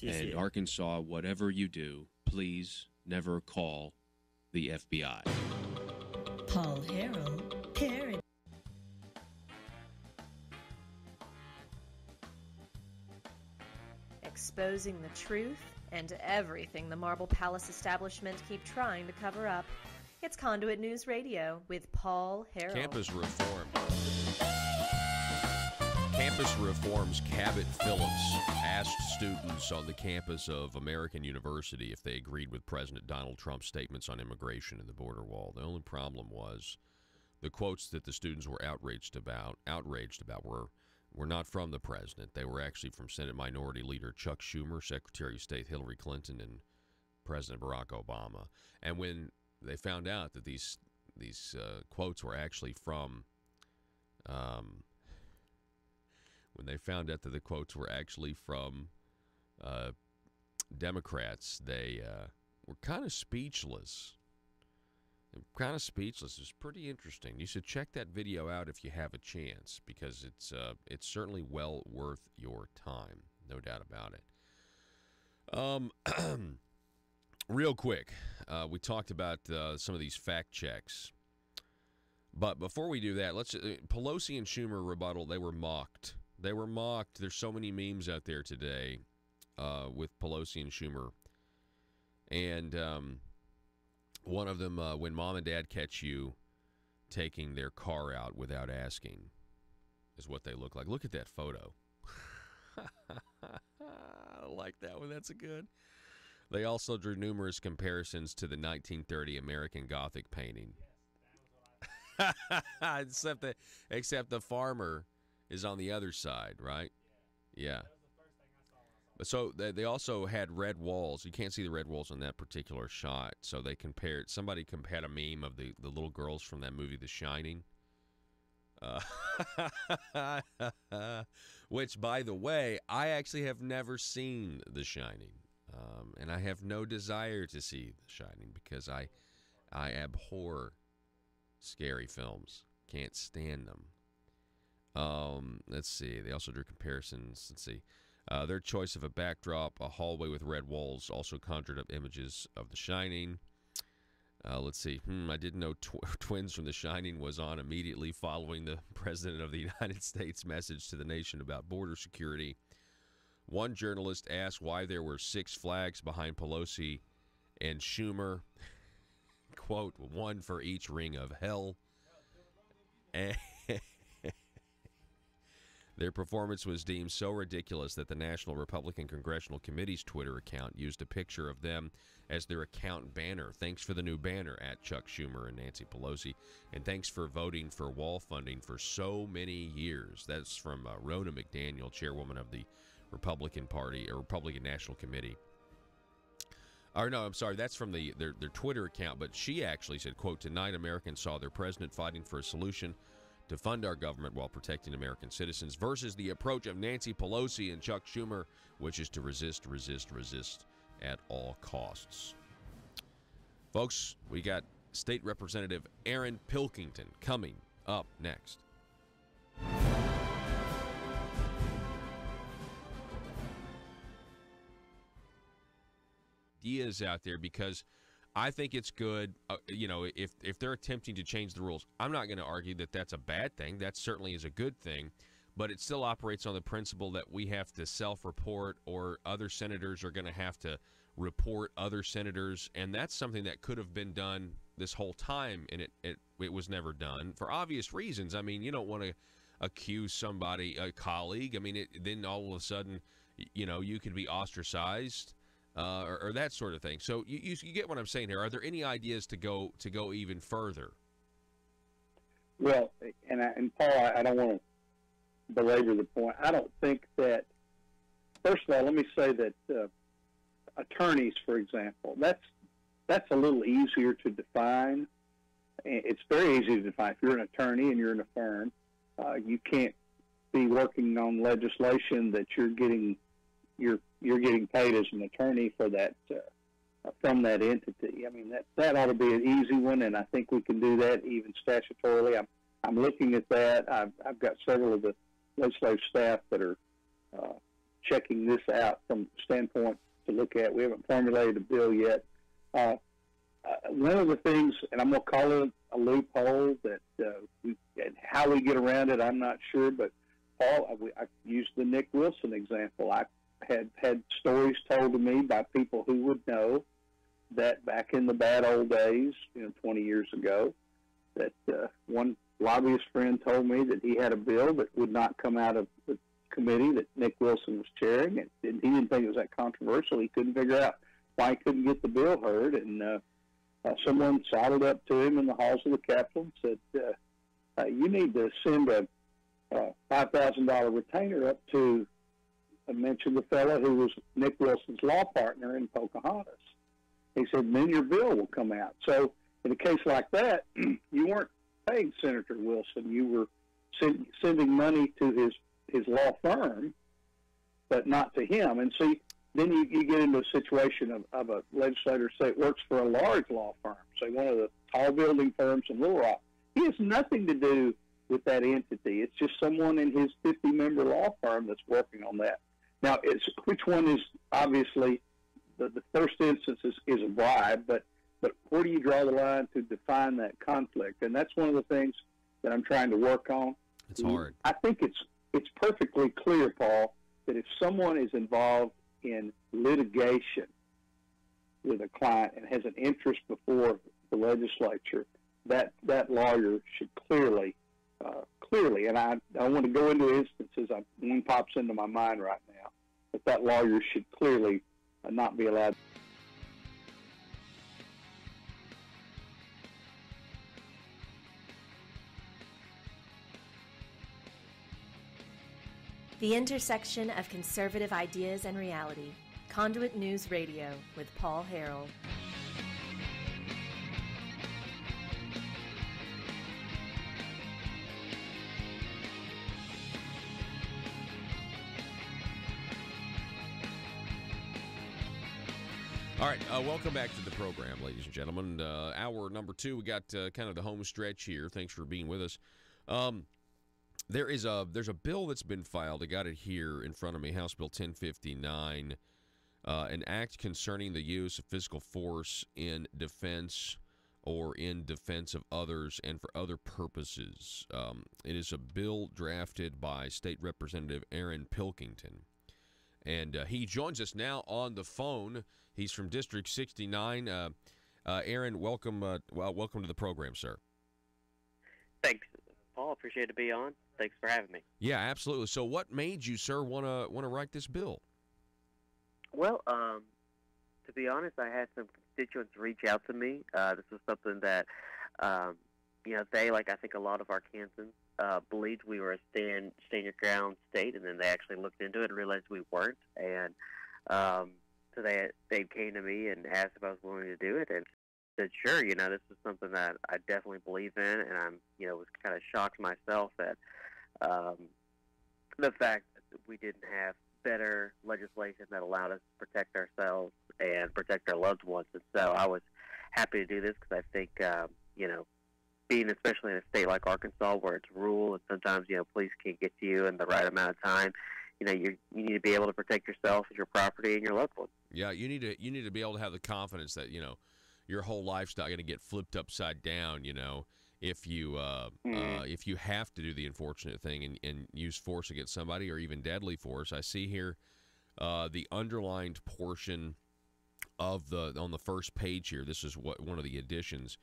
Speaker 12: And Arkansas, whatever you do, please never call the FBI.
Speaker 9: Paul Harrell, Parrot.
Speaker 4: Exposing the truth and everything the Marble Palace establishment keep trying to cover up. It's Conduit News Radio with Paul Harrell.
Speaker 1: Campus Reform's Cabot Phillips asked students on the campus of American University if they agreed with President Donald Trump's statements on immigration and the border wall. The only problem was the quotes that the students were outraged about were not from the president. They were actually from Senate Minority Leader Chuck Schumer, Secretary of State Hillary Clinton, and President Barack Obama. And when they found out that these quotes were actually from, Democrats, they were kind of speechless. It was pretty interesting. You should check that video out if you have a chance, because it's certainly well worth your time, no doubt about it. Real quick, we talked about some of these fact checks, but before we do that, let's Pelosi and Schumer rebuttal. They were mocked. There's so many memes out there today with Pelosi and Schumer, and one of them, when mom and dad catch you taking their car out without asking, is what they look like. Look at that photo. I like that one. That's a good. They also drew numerous comparisons to the 1930 American Gothic painting. except the farmer is on the other side, right? Yeah. So they also had red walls. You can't see the red walls on that particular shot. So they compared. Somebody had a meme of the little girls from that movie, The Shining. Which, by the way, I actually have never seen The Shining, and I have no desire to see The Shining because I abhor scary films. Can't stand them. Let's see. They also drew comparisons. Let's see. Their choice of a backdrop, a hallway with red walls, also conjured up images of The Shining. Let's see. I didn't know Twins from The Shining was on immediately following the President of the United States message to the nation about border security. One journalist asked why there were 6 flags behind Pelosi and Schumer. Quote, one for each ring of hell. And their performance was deemed so ridiculous that the National Republican Congressional Committee's Twitter account used a picture of them as their account banner. Thanks for the new banner, at Chuck Schumer and Nancy Pelosi. And thanks for voting for wall funding for so many years. That's from Ronna McDaniel, chairwoman of the Republican Party, or Republican National Committee. Or no, I'm sorry, that's from their Twitter account. But she actually said, quote, tonight Americans saw their president fighting for a solution to fund our government while protecting American citizens versus the approach of Nancy Pelosi and Chuck Schumer, which is to resist at all costs. Folks, we got State Representative Aaron Pilkington coming up next. Ideas out there, because I think it's good, if they're attempting to change the rules. I'm not going to argue that that's a bad thing. That certainly is a good thing. But it still operates on the principle that we have to self-report, or other senators are going to have to report other senators. And that's something that could have been done this whole time, and it was never done for obvious reasons. I mean, you don't want to accuse somebody, a colleague. I mean, then all of a sudden, you could be ostracized. Or that sort of thing. So you get what I'm saying here. Are there any ideas to go even further?
Speaker 6: Well, and Paul, I don't want to belabor the point. I don't think that. First of all, let me say that attorneys, for example, that's a little easier to define. It's very easy to define. If you're an attorney and you're in a firm, you can't be working on legislation that you're getting paid as an attorney for that from that entity. I mean, that ought to be an easy one, and I think we can do that even statutorily. I'm looking at that. I've got several of the legislative staff that are checking this out from the standpoint to look at. We haven't formulated a bill yet. One of the things, and I'm going to call it a loophole, that and how we get around it, I'm not sure, but Paul, I used the Nick Wilson example. I had stories told to me by people who would know that back in the bad old days, 20 years ago, that one lobbyist friend told me that he had a bill that would not come out of the committee that Nick Wilson was chairing, and he didn't think it was that controversial. He couldn't figure out why he couldn't get the bill heard, and someone sidled up to him in the halls of the Capitol and said, you need to send a $5,000 retainer up to mention the fellow who was Nick Wilson's law partner in Pocahontas. He said, then your bill will come out. So in a case like that, you weren't paying Senator Wilson. You were sending money to his law firm, but not to him. And see, then you get into a situation of a legislator, say, works for a large law firm, say one of the tall building firms in Little Rock. He has nothing to do with that entity. It's just someone in his 50-member law firm that's working on that. Now, which one is obviously the first instance is a bribe, but where do you draw the line to define that conflict? And that's one of the things that I'm trying to work on.
Speaker 1: It's hard.
Speaker 6: I think it's perfectly clear, Paul, that if someone is involved in litigation with a client and has an interest before the legislature, that lawyer should clearly, and I want to go into instances, one pops into my mind right now, but that lawyer should clearly not be allowed.
Speaker 4: The intersection of conservative ideas and reality. Conduit News Radio with Paul Harrell.
Speaker 1: All right, welcome back to the program, ladies and gentlemen. Hour number 2, we got kind of the home stretch here. Thanks for being with us. There's a bill that's been filed. I got it here in front of me, House Bill 1059, an act concerning the use of physical force in defense or in defense of others and for other purposes. It is a bill drafted by State Representative Aaron Pilkington. And he joins us now on the phone. He's from District 69. Aaron, welcome to the program, sir.
Speaker 13: Thanks, Paul. Appreciate to be on. Thanks for having me.
Speaker 1: Yeah, absolutely. So what made you, sir, want to write this bill?
Speaker 13: Well, to be honest, I had some constituents reach out to me. This was something that, they, like I think a lot of Arkansans, believed we were a stand your ground state, and then they actually looked into it and realized we weren't. And so they came to me and asked if I was willing to do it, and said, sure, this is something that I definitely believe in, and I'm, was kind of shocked myself at the fact that we didn't have better legislation that allowed us to protect ourselves and protect our loved ones. And so I was happy to do this because I think, being especially in a state like Arkansas where it's rural and sometimes, police can't get to you in the right amount of time, you need to be able to protect yourself and your property and your loved ones.
Speaker 1: Yeah, you need to be able to have the confidence that, your whole life's not going to get flipped upside down, if you have to do the unfortunate thing and use force against somebody or even deadly force. I see here the underlined portion of on the first page here. This is one of the additions.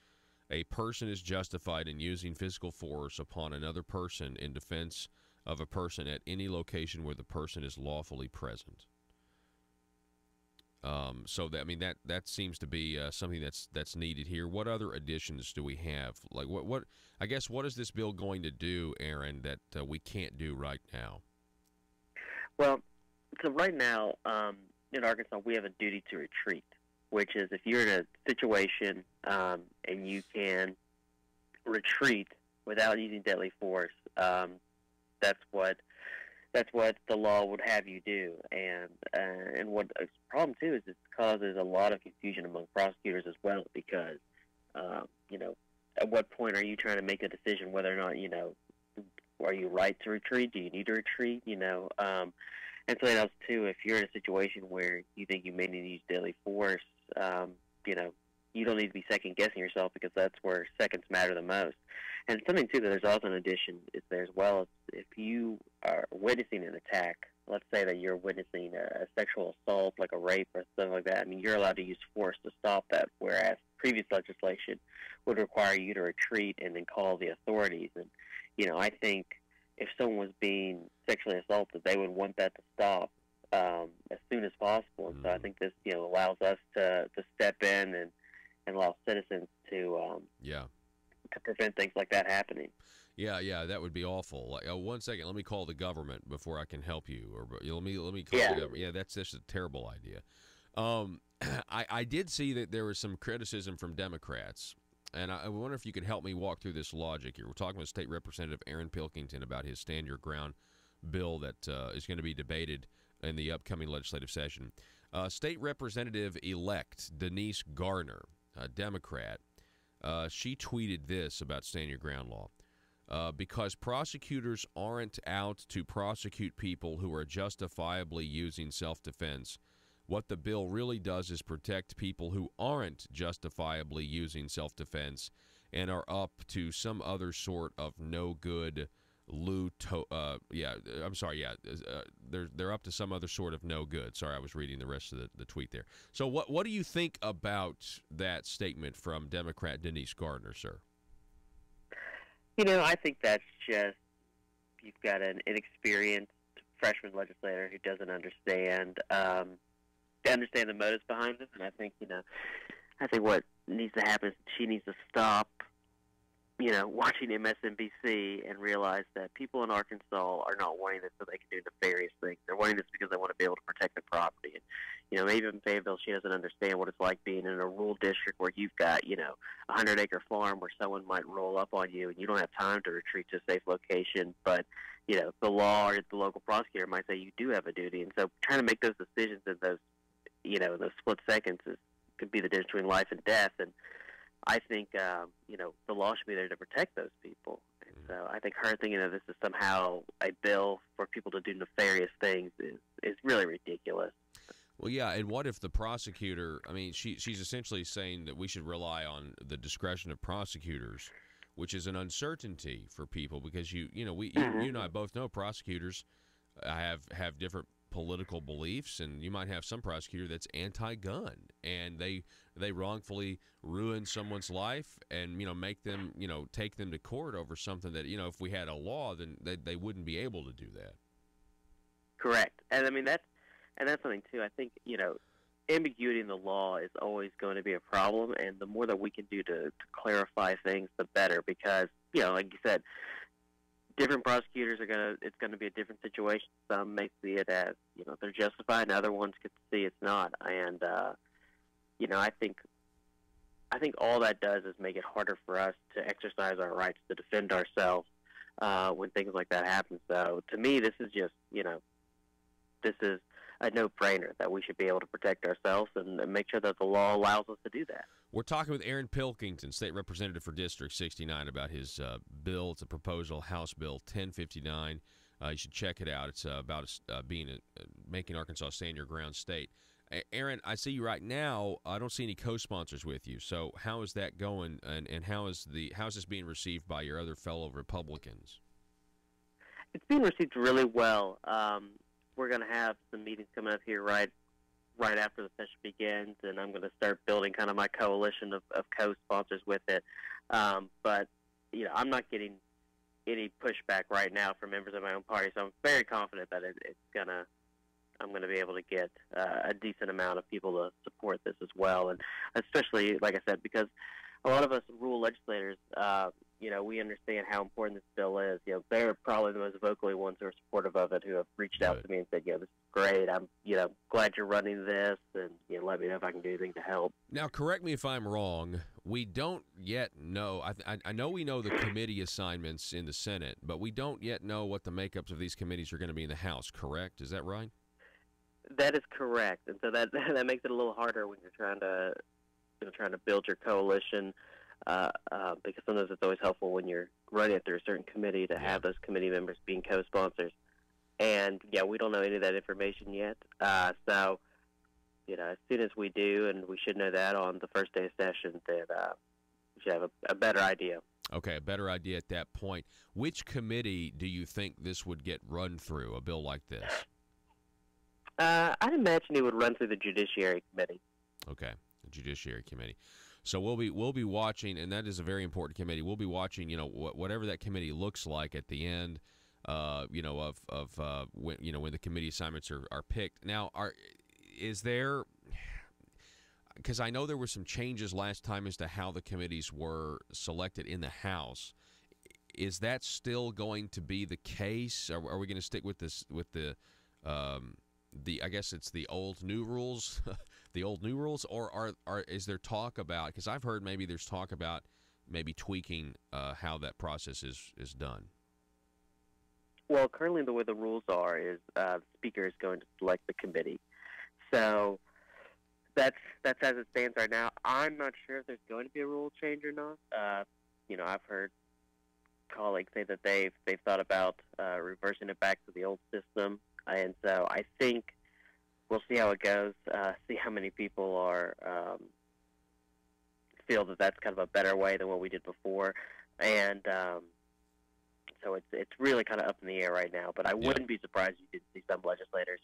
Speaker 1: A person is justified in using physical force upon another person in defense of a person at any location where the person is lawfully present. So that seems to be something that's needed here. What other additions do we have? Like what is this bill going to do, Aaron, that we can't do right now?
Speaker 13: Well, so right now in Arkansas we have a duty to retreat, which is if you're in a situation and you can retreat without using deadly force, that's what the law would have you do. And what the problem too is it causes a lot of confusion among prosecutors as well, because at what point are you trying to make a decision whether or not are you right to retreat? Do you need to retreat? And something else too, if you're in a situation where you think you may need to use deadly force, you don't need to be second guessing yourself, because that's where seconds matter the most. And something too that there's also an addition is there as well is if you are witnessing an attack, let's say that you're witnessing a sexual assault like a rape or something like that, you're allowed to use force to stop that, whereas previous legislation would require you to retreat and then call the authorities. And I think if someone was being sexually assaulted, they would want that to stop as soon as possible. And so I think this allows us to step in and allow citizens to prevent things like that happening.
Speaker 1: Yeah, that would be awful. Like, 1 second, let me call the government before I can help you, or let me call the government. Yeah, that's just a terrible idea. I did see that there was some criticism from Democrats, and I wonder if you could help me walk through this logic here. We're talking with State Representative Aaron Pilkington about his Stand Your Ground bill that is going to be debated in the upcoming legislative session. State Representative-elect Denise Garner, a Democrat, she tweeted this about Stand Your Ground law. Because prosecutors aren't out to prosecute people who are justifiably using self-defense, what the bill really does is protect people who aren't justifiably using self-defense and are up to some other sort of no-good they're up to some other sort of no good. Sorry, I was reading the rest of the tweet there. So what do you think about that statement from Democrat Denise Gardner, sir?
Speaker 13: I think that's just, you've got an inexperienced freshman legislator who doesn't understand the motives behind this. And I think, I think what needs to happen is she needs to stop watching MSNBC and realize that people in Arkansas are not wanting this so they can do nefarious things. They're wanting this because they want to be able to protect their property. And, maybe in Fayetteville, she doesn't understand what it's like being in a rural district where you've got, a 100-acre farm where someone might roll up on you and you don't have time to retreat to a safe location. But, the law or the local prosecutor might say you do have a duty. And so trying to make those decisions in those, those split seconds could be the difference between life and death. And I think, the law should be there to protect those people. And so I think her thinking that this is somehow a bill for people to do nefarious things is really ridiculous.
Speaker 1: Well, yeah, and what if the prosecutor, she's essentially saying that we should rely on the discretion of prosecutors, which is an uncertainty for people because you and I both know prosecutors have different political beliefs, and you might have some prosecutor that's anti-gun, and they wrongfully ruin someone's life and make them take them to court over something that if we had a law, then they wouldn't be able to do that.
Speaker 13: Correct, and that's something too. I think ambiguity in the law is always going to be a problem, and the more that we can do to clarify things, the better. Because like you said, different prosecutors it's going to be a different situation. Some may see it as, they're justified, and other ones could see it's not. And, I think all that does is make it harder for us to exercise our rights to defend ourselves when things like that happen. So to me, this is just, this is a no-brainer that we should be able to protect ourselves and make sure that the law allows us to do that.
Speaker 1: We're talking with Aaron Pilkington, State Representative for District 69, about his bill. It's a proposal, House Bill 1059. You should check it out. It's about making Arkansas stand your ground state. Aaron, I see you right now. I don't see any co-sponsors with you. So how is that going, and how is this being received by your other fellow Republicans?
Speaker 13: It's being received really well. We're going to have some meetings coming up here right after the session begins, and I'm going to start building kind of my coalition of co-sponsors with it. But I'm not getting any pushback right now from members of my own party, so I'm very confident that I'm going to be able to get a decent amount of people to support this as well, and especially, like I said, because a lot of us rural legislators, we understand how important this bill is. They're probably the most vocally ones who are supportive of it, who have reached out to me and said, this is great. I'm, glad you're running this, and let me know if I can do anything to help.
Speaker 1: Now, correct me if I'm wrong. We don't yet know. I know we know the committee assignments in the Senate, but we don't yet know what the makeups of these committees are going to be in the House. Correct? Is that right?
Speaker 13: That is correct, and so that makes it a little harder when you're trying to build your coalition. Because sometimes it's always helpful when you're running it through a certain committee to have those committee members being co-sponsors. And, we don't know any of that information yet. So, as soon as we do, and we should know that on the first day of session, that we should have a better idea.
Speaker 1: Okay, a better idea at that point. Which committee do you think this would get run through, a bill like this?
Speaker 13: I'd imagine it would run through the Judiciary Committee.
Speaker 1: Okay, the Judiciary Committee. So we'll be watching, and that is a very important committee. We'll be watching, whatever that committee looks like at the end, when the committee assignments are picked. Now, is there? Because I know there were some changes last time as to how the committees were selected in the House. Is that still going to be the case? Are we going to stick with this I guess it's the old new rules, or is there talk about? Because I've heard maybe there's talk about maybe tweaking how that process is done.
Speaker 13: Well, currently the way the rules are is the Speaker is going to select the committee, so that's as it stands right now. I'm not sure if there's going to be a rule change or not. I've heard colleagues say that they've thought about reversing it back to the old system. And so I think we'll see how it goes, see how many people feel that that's kind of a better way than what we did before. And so it's really kind of up in the air right now. But I wouldn't be surprised if you did see some legislators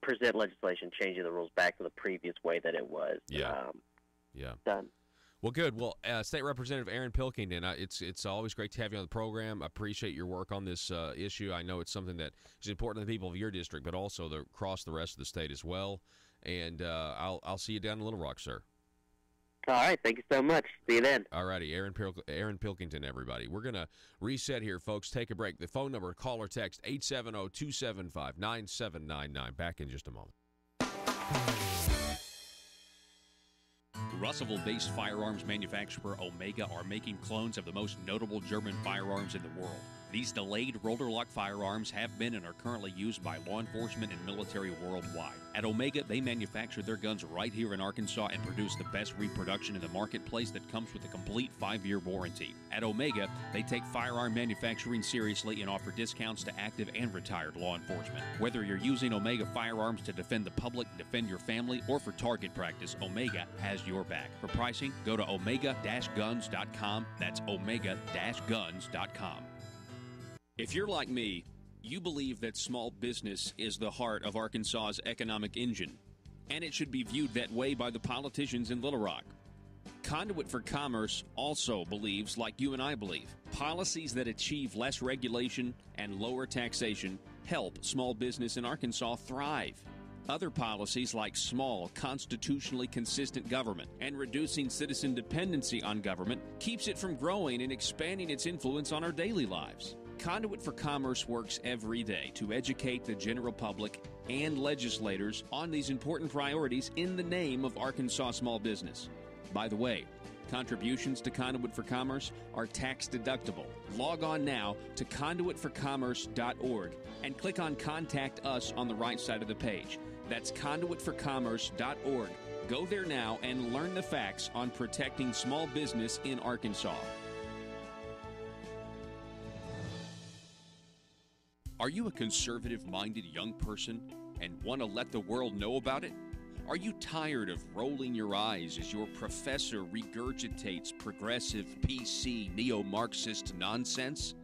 Speaker 13: present legislation changing the rules back to the previous way that it was done.
Speaker 1: Well, good. Well, State Representative Aaron Pilkington, it's always great to have you on the program. I appreciate your work on this issue. I know it's something that is important to the people of your district, but also across the rest of the state as well. And I'll see you down in Little Rock, sir.
Speaker 13: All right, thank you so much. See you then.
Speaker 1: All righty, Aaron Pilkington, everybody. We're going to reset here, folks. Take a break. The phone number, call or text, 870-275-9799. Back in just a moment.
Speaker 7: Russellville-based firearms manufacturer Omega are making clones of the most notable German firearms in the world. These delayed rotor-lock firearms have been and are currently used by law enforcement and military worldwide. At Omega, they manufacture their guns right here in Arkansas and produce the best reproduction in the marketplace that comes with a complete 5-year warranty. At Omega, they take firearm manufacturing seriously and offer discounts to active and retired law enforcement. Whether you're using Omega firearms to defend the public, defend your family, or for target practice, Omega has your back. For pricing, go to omega-guns.com. That's omega-guns.com. If you're like me, you believe that small business is the heart of Arkansas's economic engine, and it should be viewed that way by the politicians in Little Rock. Conduit for Commerce also believes, like you and I believe, policies that achieve less regulation and lower taxation help small business in Arkansas thrive. Other policies like small, constitutionally consistent government and reducing citizen dependency on government keeps it from growing and expanding its influence on our daily lives. Conduit for Commerce works every day to educate the general public and legislators on these important priorities in the name of Arkansas small business. By the way, contributions to Conduit for Commerce are tax deductible. Log on now to conduitforcommerce.org and click on Contact Us on the right side of the page. That's conduitforcommerce.org. Go there now and learn the facts on protecting small business in Arkansas. Are you a conservative-minded young person and want to let the world know about it? Are you tired of rolling your eyes as your professor regurgitates progressive, PC, neo-Marxist nonsense?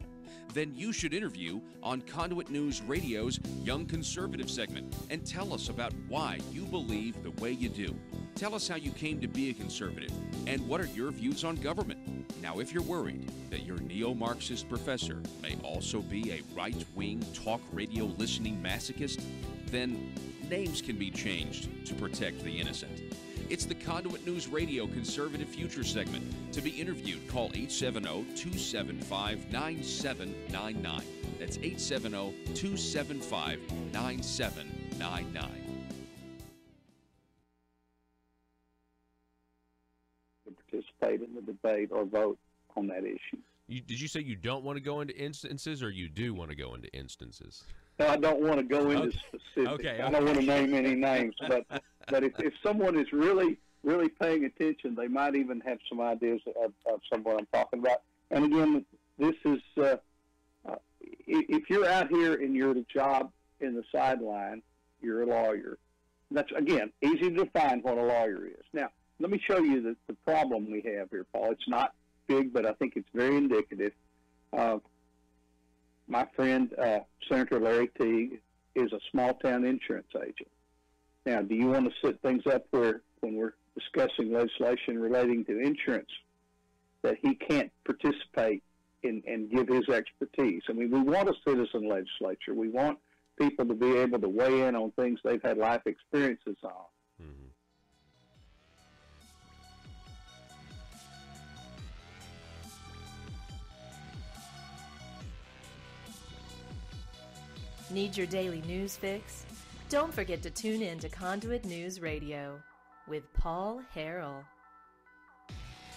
Speaker 7: Then you should interview on Conduit News Radio's Young Conservative segment and tell us about why you believe the way you do. Tell us how you came to be a conservative and what are your views on government. Now, if you're worried that your neo-Marxist professor may also be a right-wing talk radio listening masochist, then names can be changed to protect the innocent. It's the Conduit News Radio Conservative Future segment. To be interviewed, call 870-275-9799. That's 870-275-9799.
Speaker 6: Participate in the debate or vote on that issue.
Speaker 1: Did you say you don't want to go into instances, or you do want to go into instances?
Speaker 6: No, I don't want to go into specifics.
Speaker 1: Okay.
Speaker 6: I don't want to name any names, but if someone is really paying attention, they might even have some ideas of someone I'm talking about. And again, this is if you're out here and you're at a job in the sideline, you're a lawyer. That's, again, easy to define what a lawyer is. Now, let me show you the problem we have here, Paul. It's not big, but I think it's very indicative. My friend, Senator Larry Teague, is a small-town insurance agent. Now, do you want to set things up where, when we're discussing legislation relating to insurance, that he can't participate and give his expertise? I mean, we want a citizen legislature. We want people to be able to weigh in on things they've had life experiences on.
Speaker 1: Mm-hmm.
Speaker 4: Need your daily news fix? Don't forget to tune in to Conduit News Radio with Paul Harrell.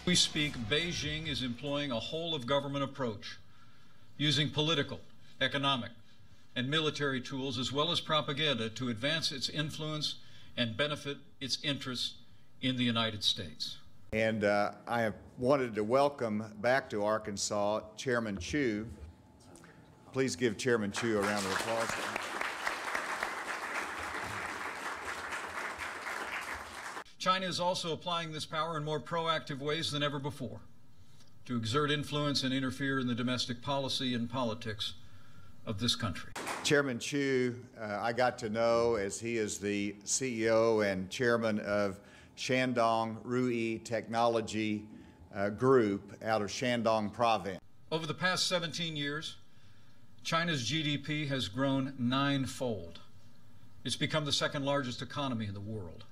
Speaker 14: We speak, Beijing is employing a whole-of-government approach, using political, economic, and military tools as well as propaganda to advance its influence and benefit its interests in the United States.
Speaker 15: And I have wanted to welcome back to Arkansas Chairman Chu. Please give Chairman Chu a round of applause.
Speaker 14: China is also applying this power in more proactive ways than ever before to exert influence and interfere in the domestic policy and politics of this country.
Speaker 15: Chairman Chu, I got to know as he is the CEO and chairman of Shandong Ruyi Technology Group out of Shandong Province.
Speaker 14: Over the past 17 years, China's GDP has grown 9-fold. It's become the second largest economy in the world.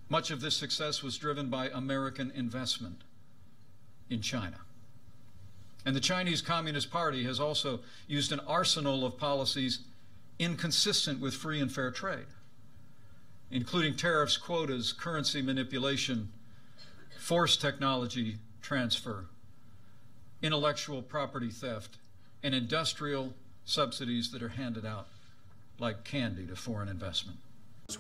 Speaker 14: Much of this success was driven by American investment in China. And the Chinese Communist Party has also used an arsenal of policies inconsistent with free and fair trade, including tariffs, quotas, currency manipulation, forced technology transfer, intellectual property theft, and industrial subsidies that are handed out like candy to foreign investment.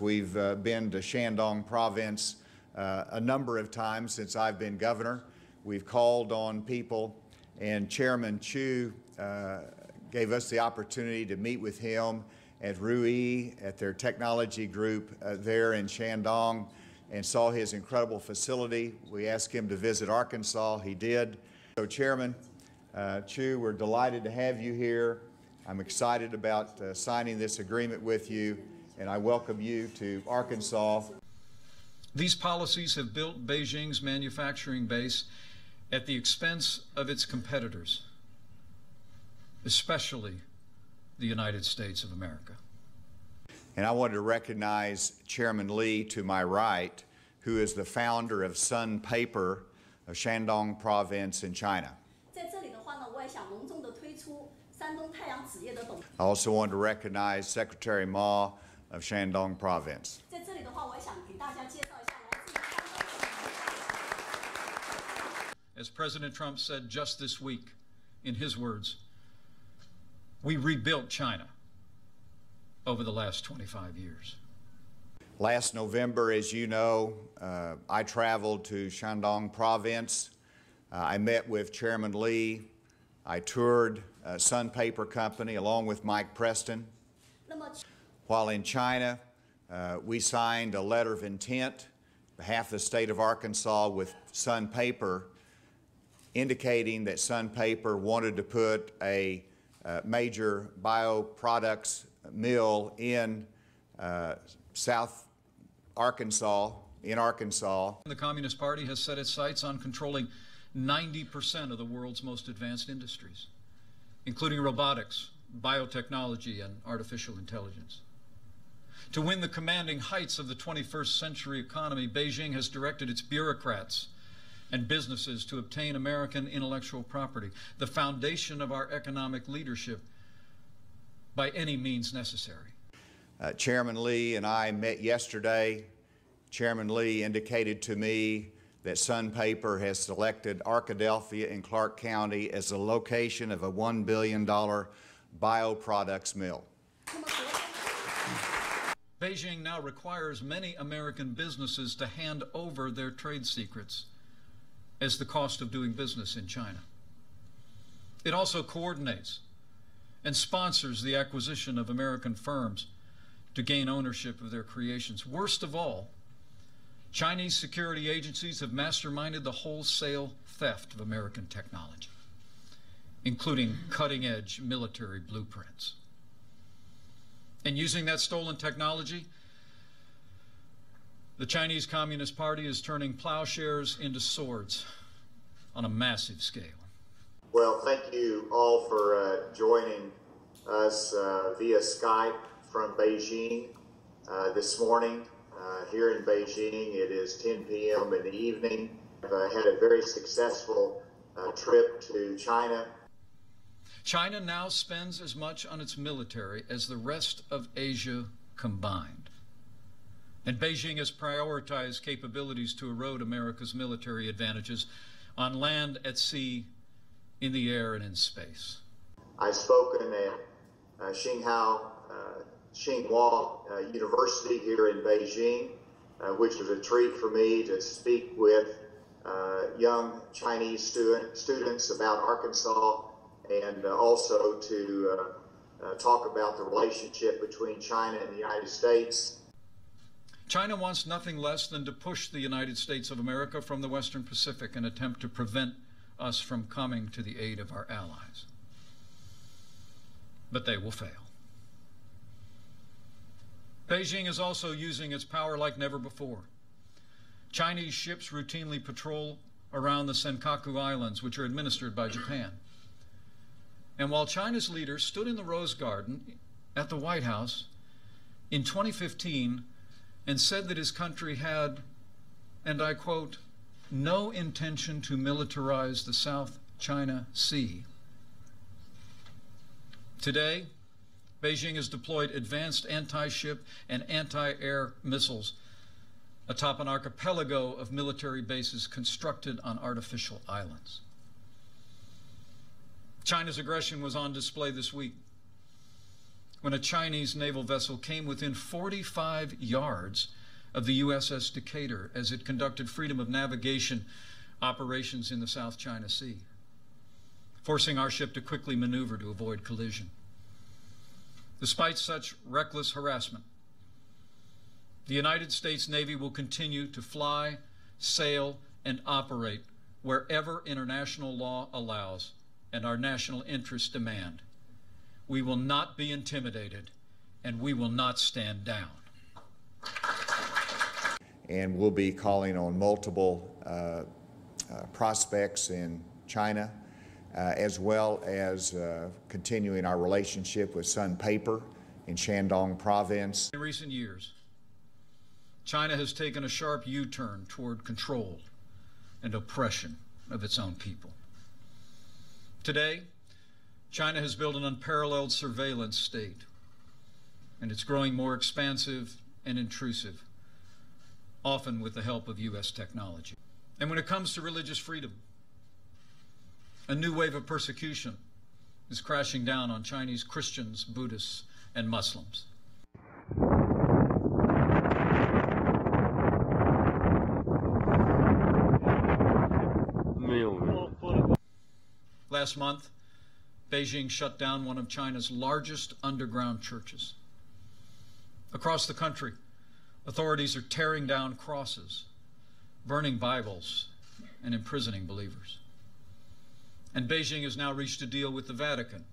Speaker 15: We've been to Shandong province a number of times since I've been governor. We've called on people, and Chairman Chu gave us the opportunity to meet with him at Ruyi, at their technology group there in Shandong, and saw his incredible facility. We asked him to visit Arkansas. He did. So, Chairman Chu, we're delighted to have you here. I'm excited about signing this agreement with you, and I welcome you to Arkansas.
Speaker 14: These policies have built Beijing's manufacturing base at the expense of its competitors, especially the United States of America.
Speaker 15: And I wanted to recognize Chairman Li to my right, who is the founder of Sun Paper of Shandong province in China. I also want to recognize Secretary Ma of Shandong province.
Speaker 14: As President Trump said just this week, in his words, we rebuilt China over the last 25 years.
Speaker 15: Last November, as you know, I traveled to Shandong province. I met with Chairman Li. I toured Sun Paper Company along with Mike Preston. While in China, we signed a letter of intent on behalf of the state of Arkansas with Sun Paper, indicating that Sun Paper wanted to put a major bioproducts mill in South Arkansas, in Arkansas.
Speaker 14: The Communist Party has set its sights on controlling 90% of the world's most advanced industries, including robotics, biotechnology, and artificial intelligence. To win the commanding heights of the 21st century economy, Beijing has directed its bureaucrats and businesses to obtain American intellectual property, the foundation of our economic leadership, by any means necessary.
Speaker 15: Chairman Li and I met yesterday. Chairman Li indicated to me that Sun Paper has selected Arkadelphia in Clark County as the location of a $1 billion bioproducts mill.
Speaker 14: Beijing now requires many American businesses to hand over their trade secrets as the cost of doing business in China. It also coordinates and sponsors the acquisition of American firms to gain ownership of their creations. Worst of all, Chinese security agencies have masterminded the wholesale theft of American technology, including cutting-edge military blueprints. And using that stolen technology, the Chinese Communist Party is turning plowshares into swords on a massive scale.
Speaker 15: Well, thank you all for joining us via Skype from Beijing this morning. Here in Beijing, it is 10 p.m. in the evening. I've had a very successful trip to China.
Speaker 14: China now spends as much on its military as the rest of Asia combined. And Beijing has prioritized capabilities to erode America's military advantages on land, at sea, in the air, and in space.
Speaker 15: I've spoken at Tsinghua University here in Beijing, which was a treat for me to speak with young Chinese students about Arkansas, and also to talk about the relationship between China and the United States.
Speaker 14: China wants nothing less than to push the United States of America from the Western Pacific and attempt to prevent us from coming to the aid of our allies. But they will fail. Beijing is also using its power like never before. Chinese ships routinely patrol around the Senkaku Islands, which are administered by Japan. And while China's leader stood in the Rose Garden at the White House in 2015 and said that his country had and I quote, no intention to militarize the South China Sea. Today, Beijing has deployed advanced anti-ship and anti-air missiles atop an archipelago of military bases constructed on artificial islands. China's aggression was on display this week when a Chinese naval vessel came within 45 yards of the USS Decatur as it conducted freedom of navigation operations in the South China Sea, forcing our ship to quickly maneuver to avoid collision. Despite such reckless harassment, the United States Navy will continue to fly, sail, and operate wherever international law allows and our national interests demand. We will not be intimidated, and we will not stand down.
Speaker 15: And we'll be calling on multiple prospects in China, as well as continuing our relationship with Sun Paper in Shandong province.
Speaker 14: In recent years, China has taken a sharp U-turn toward control and oppression of its own people. Today, China has built an unparalleled surveillance state, and it's growing more expansive and intrusive, often with the help of U.S. technology. And when it comes to religious freedom, a new wave of persecution is crashing down on Chinese Christians, Buddhists, and Muslims. Last month, Beijing shut down one of China's largest underground churches. Across the country, authorities are tearing down crosses, burning Bibles, and imprisoning believers. And Beijing has now reached a deal with the Vatican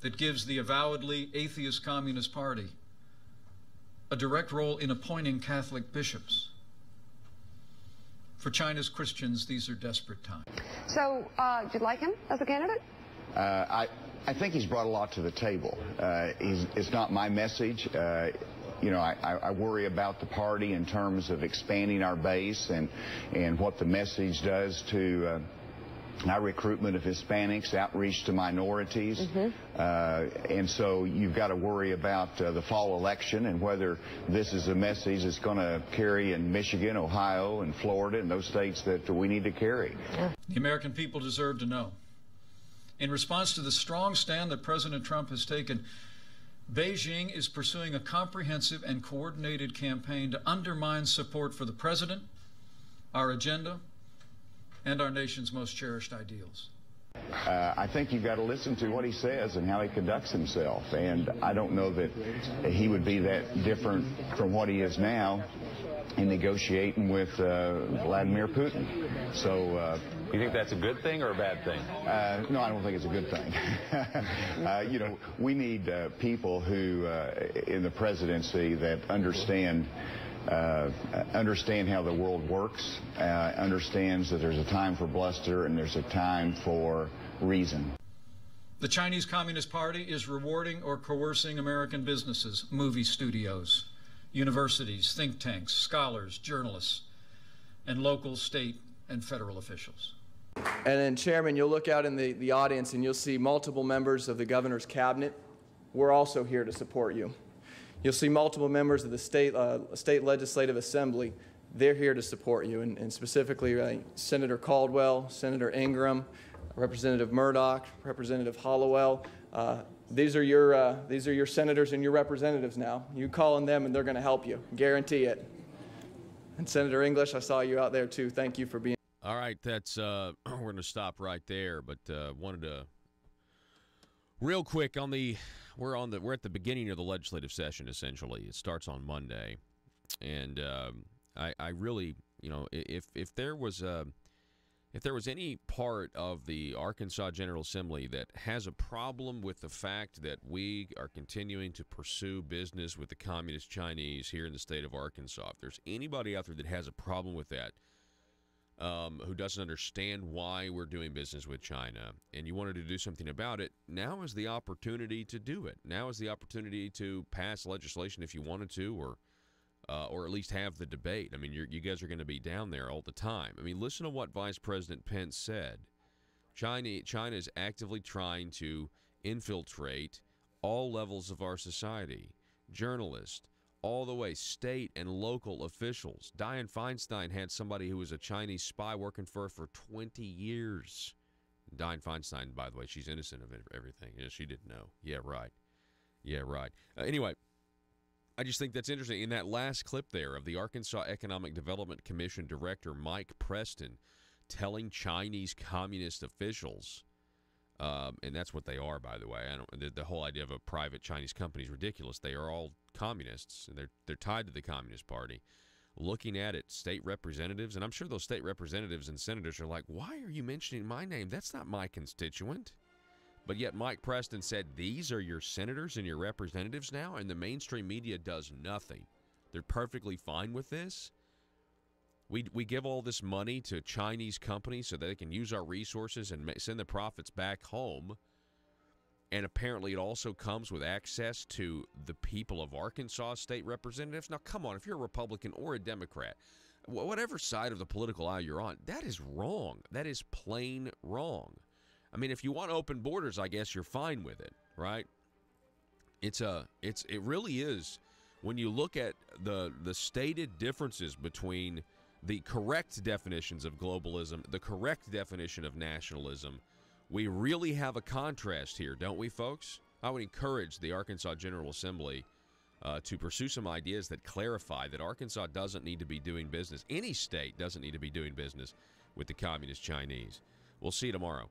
Speaker 14: that gives the avowedly atheist Communist Party a direct role in appointing Catholic bishops. For China's Christians, these are desperate times.
Speaker 16: So, do you like him as a candidate?
Speaker 17: I think he's brought a lot to the table. It's not my message. You know, I worry about the party in terms of expanding our base and what the message does to our recruitment of Hispanics, outreach to minorities. And so you've got to worry about the fall election and whether this is a message that's going to carry in Michigan, Ohio, and Florida, and those states that we need to carry.
Speaker 14: The American people deserve to know. In response to the strong stand that President Trump has taken, Beijing is pursuing a comprehensive and coordinated campaign to undermine support for the president, our agenda, and our nation's most cherished ideals.
Speaker 17: I think you've got to listen to what he says and how he conducts himself. And I don't know that he would be that different from what he is now in negotiating with Vladimir Putin. So,
Speaker 18: you think that's a good thing or a bad thing?
Speaker 17: No, I don't think it's a good thing. You know, we need people who, in the presidency, that understand how the world works, understands that there's a time for bluster and there's a time for reason.
Speaker 14: The Chinese Communist Party is rewarding or coercing American businesses, movie studios, universities, think tanks, scholars, journalists, and local, state, and federal officials.
Speaker 19: And then, Chairman, you'll look out in the audience and you'll see multiple members of the governor's cabinet. We're also here to support you. You'll see multiple members of the state legislative assembly. They're here to support you, and specifically Senator Caldwell, Senator Ingram, Representative Murdoch, Representative Hollowell. These are your senators and your representatives now. You call on them, and they're going to help you. Guarantee it. And Senator English, I saw you out there too. Thank you for being.
Speaker 1: All right, that's we're going to stop right there, but wanted to real quick on the. We're at the beginning of the legislative session, essentially. It starts on Monday. And I really, you know, if there was any part of the Arkansas General Assembly that has a problem with the fact that we are continuing to pursue business with the Communist Chinese here in the state of Arkansas, if there's anybody out there that has a problem with that, who doesn't understand why we're doing business with China, and you wanted to do something about it, now is the opportunity to do it. Now is the opportunity to pass legislation if you wanted to, or or at least have the debate. I mean, you guys are going to be down there all the time. I mean, listen to what Vice President Pence said. China is actively trying to infiltrate all levels of our society, journalists, all the way state and local officials. Dianne Feinstein had somebody who was a Chinese spy working for her for 20 years. Dianne Feinstein, by the way, she's innocent of everything. Yeah, she didn't know. Yeah, right. Yeah, right. Anyway, I just think that's interesting. In that last clip there of the Arkansas Economic Development Commission Director Mike Preston telling Chinese communist officials, and that's what they are, by the way. The whole idea of a private Chinese company is ridiculous. They are all communists, and they're tied to the Communist Party. Looking at it, state representatives, and I'm sure those state representatives and senators are like, why are you mentioning my name? That's not my constituent. But yet Mike Preston said, these are your senators and your representatives now, and the mainstream media does nothing. They're perfectly fine with this. We give all this money to Chinese companies so that they can use our resources and send the profits back home. And apparently it also comes with access to the people of Arkansas state representatives. Now, come on, if you're a Republican or a Democrat, whatever side of the political aisle you're on, that is wrong. That is plain wrong. I mean, if you want open borders, I guess you're fine with it, right? It really is. When you look at the stated differences between the correct definitions of globalism, the correct definition of nationalism, we really have a contrast here, don't we, folks? I would encourage the Arkansas General Assembly to pursue some ideas that clarify that Arkansas doesn't need to be doing business. Any state doesn't need to be doing business with the Communist Chinese. We'll see you tomorrow.